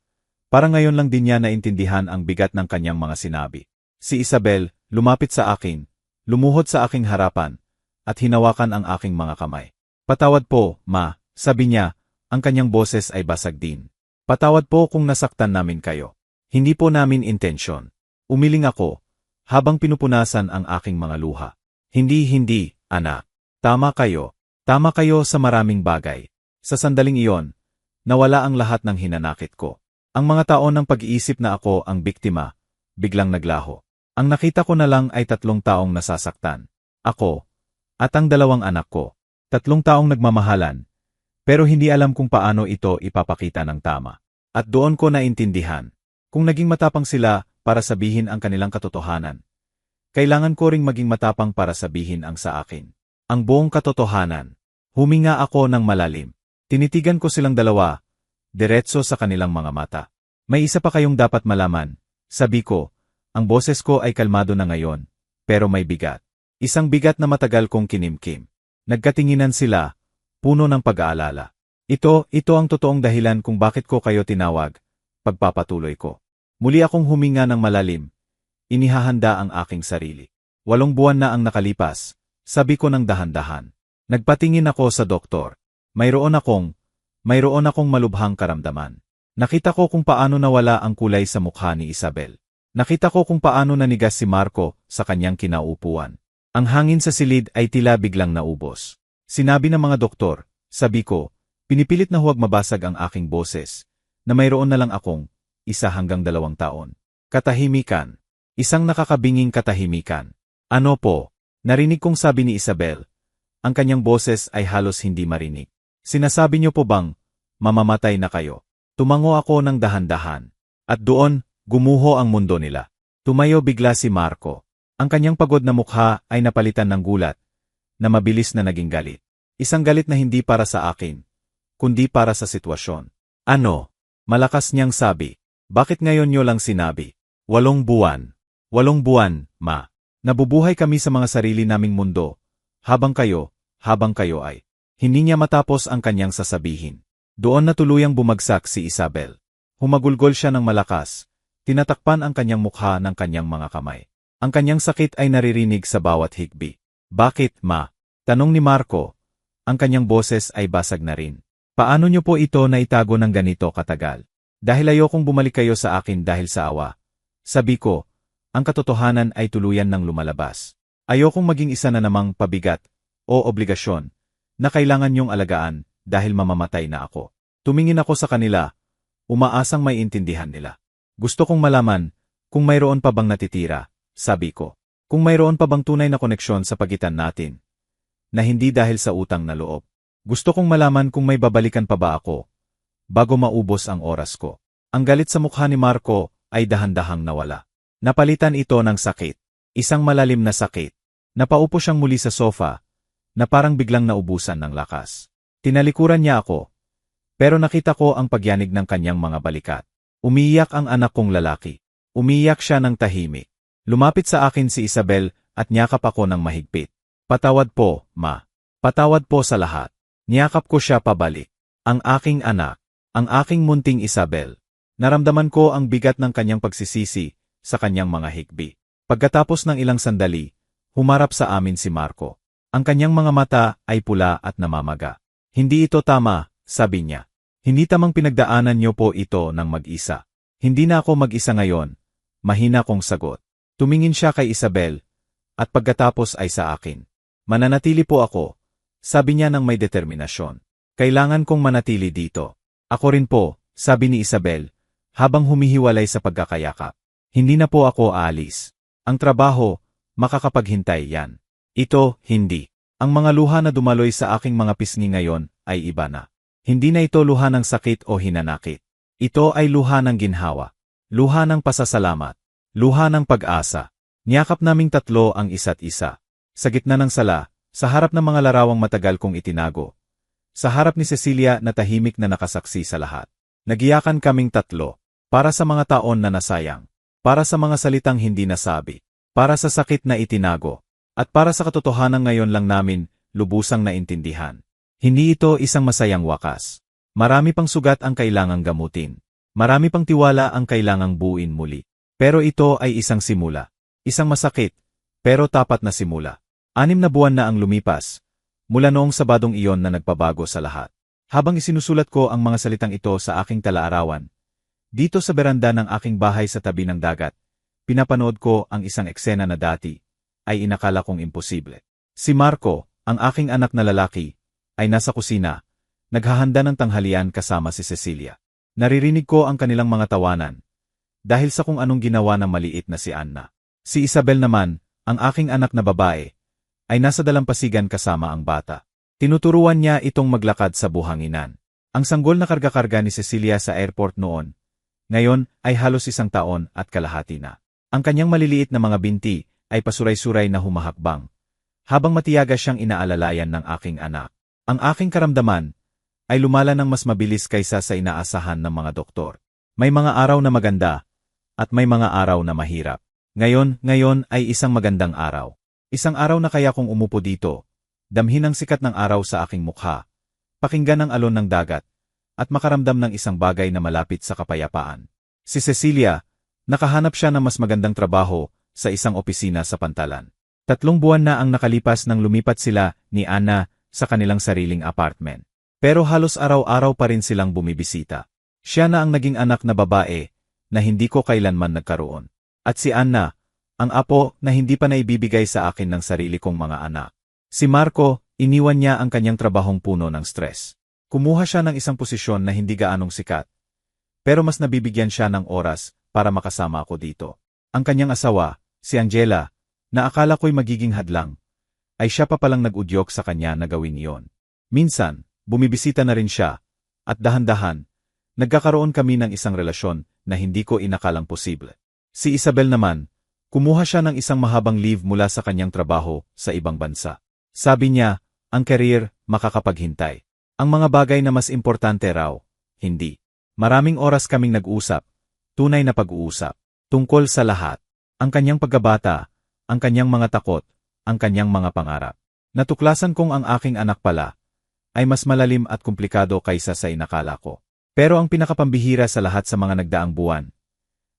parang ngayon lang din niya naintindihan ang bigat ng kanyang mga sinabi. Si Isabel, lumapit sa akin, lumuhod sa aking harapan, at hinawakan ang aking mga kamay. Patawad po, Ma, sabi niya, ang kanyang boses ay basag din. Patawad po kung nasaktan namin kayo. Hindi po namin intensyon. Umiling ako, habang pinupunasan ang aking mga luha. Hindi, anak. Tama kayo. Tama kayo sa maraming bagay. Sa sandaling iyon, nawala ang lahat ng hinanakit ko. Ang mga taon ng pag-iisip na ako ang biktima, biglang naglaho. Ang nakita ko na lang ay 3 taong nasasaktan. Ako, at ang 2 anak ko. 3 taong nagmamahalan, pero hindi alam kung paano ito ipapakita ng tama. At doon ko naintindihan, kung naging matapang sila para sabihin ang kanilang katotohanan, kailangan ko ring maging matapang para sabihin ang sa akin. Ang buong katotohanan. Huminga ako ng malalim. Tinitigan ko silang 2, diretso sa kanilang mga mata. May isa pa kayong dapat malaman, sabi ko, ang boses ko ay kalmado na ngayon, pero may bigat. Isang bigat na matagal kong kinimkim. Nagkatinginan sila, puno ng pag-aalala. Ito ang totoong dahilan kung bakit ko kayo tinawag, pagpapatuloy ko. Muli akong huminga ng malalim. Inihahanda ang aking sarili. 8 buwan na ang nakalipas, sabi ko ng dahan-dahan. Nagpatingin ako sa doktor. Mayroon akong malubhang karamdaman. Nakita ko kung paano nawala ang kulay sa mukha ni Isabel. Nakita ko kung paano nanigas si Marco sa kanyang kinaupuan. Ang hangin sa silid ay tila biglang naubos. Sinabi ng mga doktor, sabi ko, pinipilit na huwag mabasag ang aking boses, na mayroon na lang akong 1 hanggang 2 taon. Katahimikan. Isang nakakabinging katahimikan. Ano po? Narinig kong sabi ni Isabel. Ang kanyang boses ay halos hindi marinig. Sinasabi niyo po bang, mamamatay na kayo? Tumango ako ng dahan-dahan. At doon, gumuho ang mundo nila. Tumayo bigla si Marco. Ang kanyang pagod na mukha ay napalitan ng gulat, na mabilis na naging galit. Isang galit na hindi para sa akin, kundi para sa sitwasyon. Ano? Malakas niyang sabi. Bakit ngayon niyo lang sinabi? 8 buwan. 8 buwan, Ma. Nabubuhay kami sa mga sarili naming mundo, habang kayo ay. Hindi niya matapos ang kanyang sasabihin. Doon na tuluyang bumagsak si Isabel. Humagulgol siya ng malakas, Tinatakpan ang kanyang mukha ng kanyang mga kamay. Ang kanyang sakit ay naririnig sa bawat higbi. Bakit, ma? Tanong ni Marco. Ang kanyang boses ay basag na rin. Paano niyo po ito naitago ng ganito katagal? Dahil ayokong bumalik kayo sa akin dahil sa awa. Sabi ko, ang katotohanan ay tuluyan ng lumalabas. Ayokong maging isa na namang pabigat o obligasyon na kailangan niyong alagaan dahil mamamatay na ako. Tumingin ako sa kanila, umaasang may intindihan nila. Gusto kong malaman kung mayroon pa bang natitira, sabi ko. Kung mayroon pa bang tunay na koneksyon sa pagitan natin, na hindi dahil sa utang na loob. Gusto kong malaman kung may babalikan pa ba ako, bago maubos ang oras ko. Ang galit sa mukha ni Marco ay dahan-dahang nawala. Napalitan ito ng sakit, isang malalim na sakit. Napaupo siyang muli sa sofa, na parang biglang naubusan ng lakas. Tinalikuran niya ako, pero nakita ko ang pagyanig ng kanyang mga balikat. Umiiyak ang anak kong lalaki. Umiiyak siya ng tahimik. Lumapit sa akin si Isabel at niyakap ako ng mahigpit. Patawad po, ma. Patawad po sa lahat. Niyakap ko siya pabalik. Ang aking anak, ang aking munting Isabel. Naramdaman ko ang bigat ng kanyang pagsisisi sa kanyang mga higbi. Pagkatapos ng ilang sandali, humarap sa amin si Marco. Ang kanyang mga mata ay pula at namamaga. Hindi ito tama, sabi niya. Hindi tamang pinagdaanan niyo po ito ng mag-isa. Hindi na ako mag-isa ngayon. Mahina kong sagot. Tumingin siya kay Isabel, at pagkatapos ay sa akin. Mananatili po ako, sabi niya ng may determinasyon. Kailangan kong manatili dito. Ako rin po, sabi ni Isabel, habang humihiwalay sa pagkakayakap. Hindi na po ako aalis. Ang trabaho, makakapaghintay yan. Ito, hindi. Ang mga luha na dumaloy sa aking mga pisngi ngayon ay iba na. Hindi na ito luha ng sakit o hinanakit. Ito ay luha ng ginhawa. Luha ng pasasalamat. Luha ng pag-asa. Niyakap naming tatlo ang isa't isa. Sa gitna ng sala, sa harap ng mga larawang matagal kong itinago. Sa harap ni Cecilia na tahimik na nakasaksi sa lahat. Nagiyakan kaming tatlo. Para sa mga taon na nasayang. Para sa mga salitang hindi nasabi. Para sa sakit na itinago. At para sa katotohanan ngayon lang namin, lubusang naintindihan. Hindi ito isang masayang wakas. Marami pang sugat ang kailangang gamutin. Marami pang tiwala ang kailangang buuin muli. Pero ito ay isang simula. Isang masakit, pero tapat na simula. 6 na buwan na ang lumipas, mula noong Sabadong iyon na nagpabago sa lahat. Habang isinusulat ko ang mga salitang ito sa aking talaarawan, dito sa beranda ng aking bahay sa tabi ng dagat, pinapanood ko ang isang eksena na dati ay inakala kong imposible. Si Marco, ang aking anak na lalaki, ay nasa kusina, naghahanda ng tanghalian kasama si Cecilia. Naririnig ko ang kanilang mga tawanan, dahil sa kung anong ginawa ng maliit na si Anna. Si Isabel naman, ang aking anak na babae, ay nasa dalampasigan kasama ang bata. Tinuturuan niya itong maglakad sa buhanginan. Ang sanggol na karga-karga ni Cecilia sa airport noon, ngayon ay halos 1 taon at kalahati na. Ang kanyang maliliit na mga binti ay pasuray-suray na humahakbang, habang matiyaga siyang inaalalayan ng aking anak. Ang aking karamdaman ay lumala ng mas mabilis kaysa sa inaasahan ng mga doktor. May mga araw na maganda at may mga araw na mahirap. Ngayon ay isang magandang araw. Isang araw na kaya kong umupo dito, damhin ang sikat ng araw sa aking mukha, pakinggan ang alon ng dagat, at makaramdam ng isang bagay na malapit sa kapayapaan. Si Cecilia, nakahanap siya ng mas magandang trabaho sa isang opisina sa Pantalan. 3 buwan na ang nakalipas nang lumipat sila ni Anna sa kanilang sariling apartment. Pero halos araw-araw pa rin silang bumibisita. Siya na ang naging anak na babae na hindi ko kailanman nagkaroon. At si Anna, ang apo na hindi pa naibibigay sa akin ng sarili kong mga anak. Si Marco, iniwan niya ang kanyang trabahong puno ng stress. Kumuha siya ng isang posisyon na hindi gaanong sikat. Pero mas nabibigyan siya ng oras para makasama ako dito. Ang kanyang asawa, si Angela, na akala ko'y magiging hadlang, ay siya pa palang nag-udyok sa kanya na gawin iyon. Minsan, bumibisita na rin siya, at dahan-dahan, nagkakaroon kami ng isang relasyon na hindi ko inakalang posible. Si Isabel naman, kumuha siya ng isang mahabang leave mula sa kanyang trabaho sa ibang bansa. Sabi niya, ang career, makakapaghintay. Ang mga bagay na mas importante raw, hindi. Maraming oras kaming nag-usap, tunay na pag-uusap, tungkol sa lahat. Ang kanyang pagkabata, ang kanyang mga takot, ang kanyang mga pangarap. Natuklasan kong ang aking anak pala ay mas malalim at komplikado kaysa sa inakala ko. Pero ang pinakapambihira sa lahat sa mga nagdaang buwan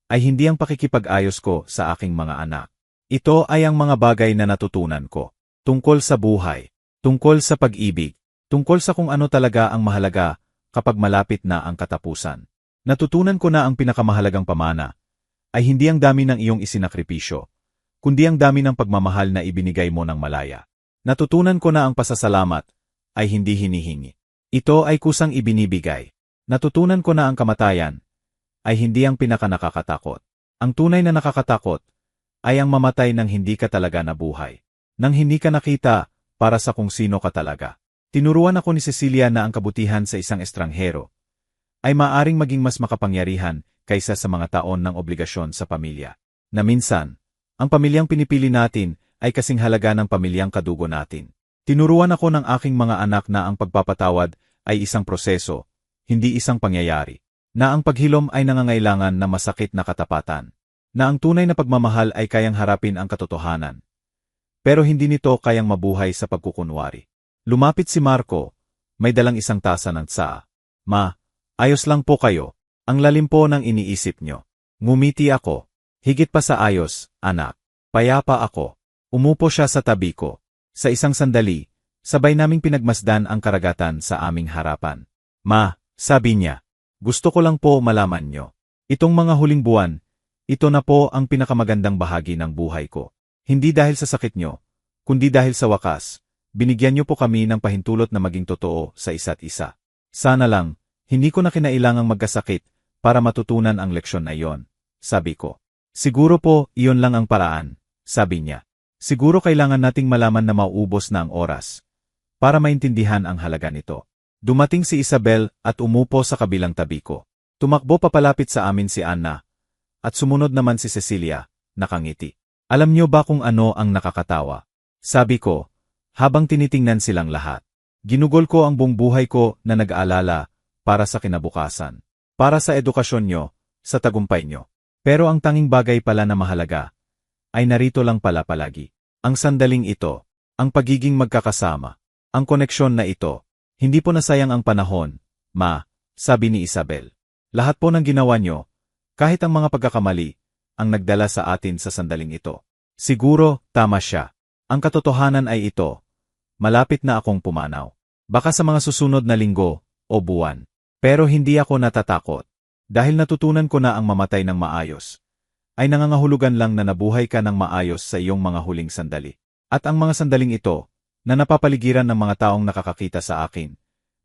ay hindi ang pakikipag-ayos ko sa aking mga anak. Ito ay ang mga bagay na natutunan ko. Tungkol sa buhay, tungkol sa pag-ibig, tungkol sa kung ano talaga ang mahalaga kapag malapit na ang katapusan. Natutunan ko na ang pinakamahalagang pamana ay hindi ang dami ng iyong isinakripisyo, kundi ang dami ng pagmamahal na ibinigay mo ng malaya. Natutunan ko na ang pasasalamat ay hindi hinihingi. Ito ay kusang ibinibigay. Natutunan ko na ang kamatayan ay hindi ang pinakanakakatakot. Ang tunay na nakakatakot ay ang mamatay nang hindi ka talaga nabuhay. Nang hindi ka nakita para sa kung sino ka talaga. Tinuruan ako ni Cecilia na ang kabutihan sa isang estranghero ay maaring maging mas makapangyarihan kaysa sa mga taon ng obligasyon sa pamilya. Na minsan, ang pamilyang pinipili natin ay kasing halaga ng pamilyang kadugo natin. Tinuruan ako ng aking mga anak na ang pagpapatawad ay isang proseso, hindi isang pangyayari. Na ang paghilom ay nangangailangan na masakit na katapatan. Na ang tunay na pagmamahal ay kayang harapin ang katotohanan. Pero hindi nito kayang mabuhay sa pagkukunwari. Lumapit si Marco, may dalang isang tasa ng tsaa. Ma, ayos lang po kayo. Ang lalim po ng iniisip nyo. Ngumiti ako. Higit pa sa ayos, anak. Payapa ako. Umupo siya sa tabi ko. Sa isang sandali, sabay naming pinagmasdan ang karagatan sa aming harapan. Ma, sabi niya, gusto ko lang po malaman nyo. Itong mga huling buwan, ito na po ang pinakamagandang bahagi ng buhay ko. Hindi dahil sa sakit nyo, kundi dahil sa wakas, binigyan nyo po kami ng pahintulot na maging totoo sa isa't isa. Sana lang, hindi ko na kinailangang magkasakit para matutunan ang leksyon na iyon, sabi ko. Siguro po, iyon lang ang paraan, sabi niya. Siguro kailangan nating malaman na mauubos na ang oras para maintindihan ang halaga nito. Dumating si Isabel at umupo sa kabilang tabi ko. Tumakbo papalapit sa amin si Anna at sumunod naman si Cecilia, nakangiti. Alam niyo ba kung ano ang nakakatawa? Sabi ko, habang tinitingnan silang lahat. Ginugol ko ang buong buhay ko na nag-aalala para sa kinabukasan. Para sa edukasyon nyo, sa tagumpay nyo. Pero ang tanging bagay pala na mahalaga ay narito lang pala palagi. Ang sandaling ito, ang pagiging magkakasama, ang koneksyon na ito, hindi po nasayang ang panahon, ma, sabi ni Isabel. Lahat po ng ginawa nyo, kahit ang mga pagkakamali, ang nagdala sa atin sa sandaling ito. Siguro, tama siya. Ang katotohanan ay ito. Malapit na akong pumanaw. Baka sa mga susunod na linggo o buwan. Pero hindi ako natatakot. Dahil natutunan ko na ang mamatay ng maayos ay nangangahulugan lang na nabuhay ka ng maayos sa iyong mga huling sandali. At ang mga sandaling ito, na napapaligiran ng mga taong nakakakita sa akin,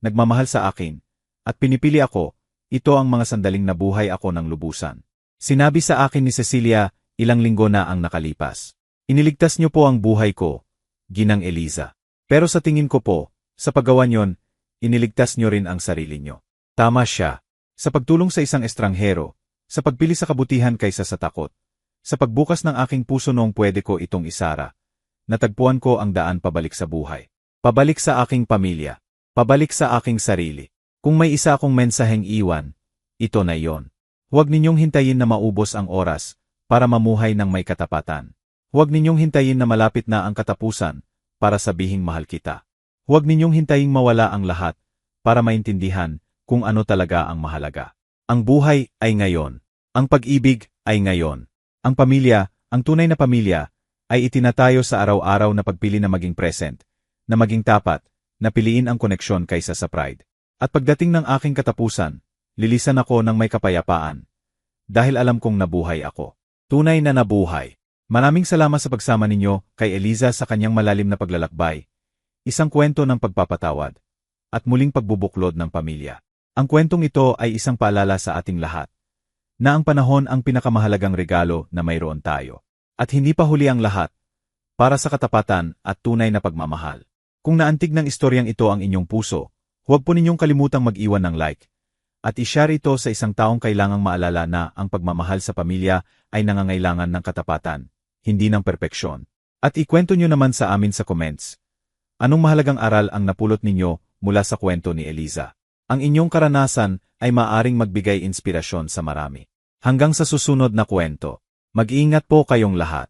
nagmamahal sa akin, at pinipili ako, ito ang mga sandaling nabuhay ako ng lubusan. Sinabi sa akin ni Cecilia, ilang linggo na ang nakalipas. Iniligtas niyo po ang buhay ko, Ginang Eliza. Pero sa tingin ko po, sa paggawa niyon, iniligtas niyo rin ang sarili niyo. Tama siya. Sa pagtulong sa isang estranghero, sa pagpili sa kabutihan kaysa sa takot, sa pagbukas ng aking puso noong pwede ko itong isara, natagpuan ko ang daan pabalik sa buhay. Pabalik sa aking pamilya. Pabalik sa aking sarili. Kung may isa akong mensaheng iwan, ito na iyon. Huwag ninyong hintayin na maubos ang oras para mamuhay ng may katapatan. Huwag ninyong hintayin na malapit na ang katapusan para sabihing mahal kita. Huwag ninyong hintayin mawala ang lahat para maintindihan kung ano talaga ang mahalaga. Ang buhay ay ngayon. Ang pag-ibig ay ngayon. Ang pamilya, ang tunay na pamilya, ay itinatayo sa araw-araw na pagpili na maging present, na maging tapat, na piliin ang koneksyon kaysa sa pride. At pagdating ng aking katapusan, lilisan ako ng may kapayapaan. Dahil alam kong nabuhay ako. Tunay na nabuhay. Maraming salamat sa pagsama ninyo kay Eliza sa kanyang malalim na paglalakbay. Isang kwento ng pagpapatawad. At muling pagbubuklod ng pamilya. Ang kwentong ito ay isang paalala sa ating lahat, na ang panahon ang pinakamahalagang regalo na mayroon tayo. At hindi pa huli ang lahat, para sa katapatan at tunay na pagmamahal. Kung naantig ng istoryang ito ang inyong puso, huwag po ninyong kalimutang mag-iwan ng like, at i-share ito sa isang taong kailangang maalala na ang pagmamahal sa pamilya ay nangangailangan ng katapatan, hindi ng perpeksyon. At ikwento nyo naman sa amin sa comments. Anong mahalagang aral ang napulot ninyo mula sa kwento ni Eliza? Ang inyong karanasan ay maaring magbigay inspirasyon sa marami. Hanggang sa susunod na kwento. Mag-iingat po kayong lahat.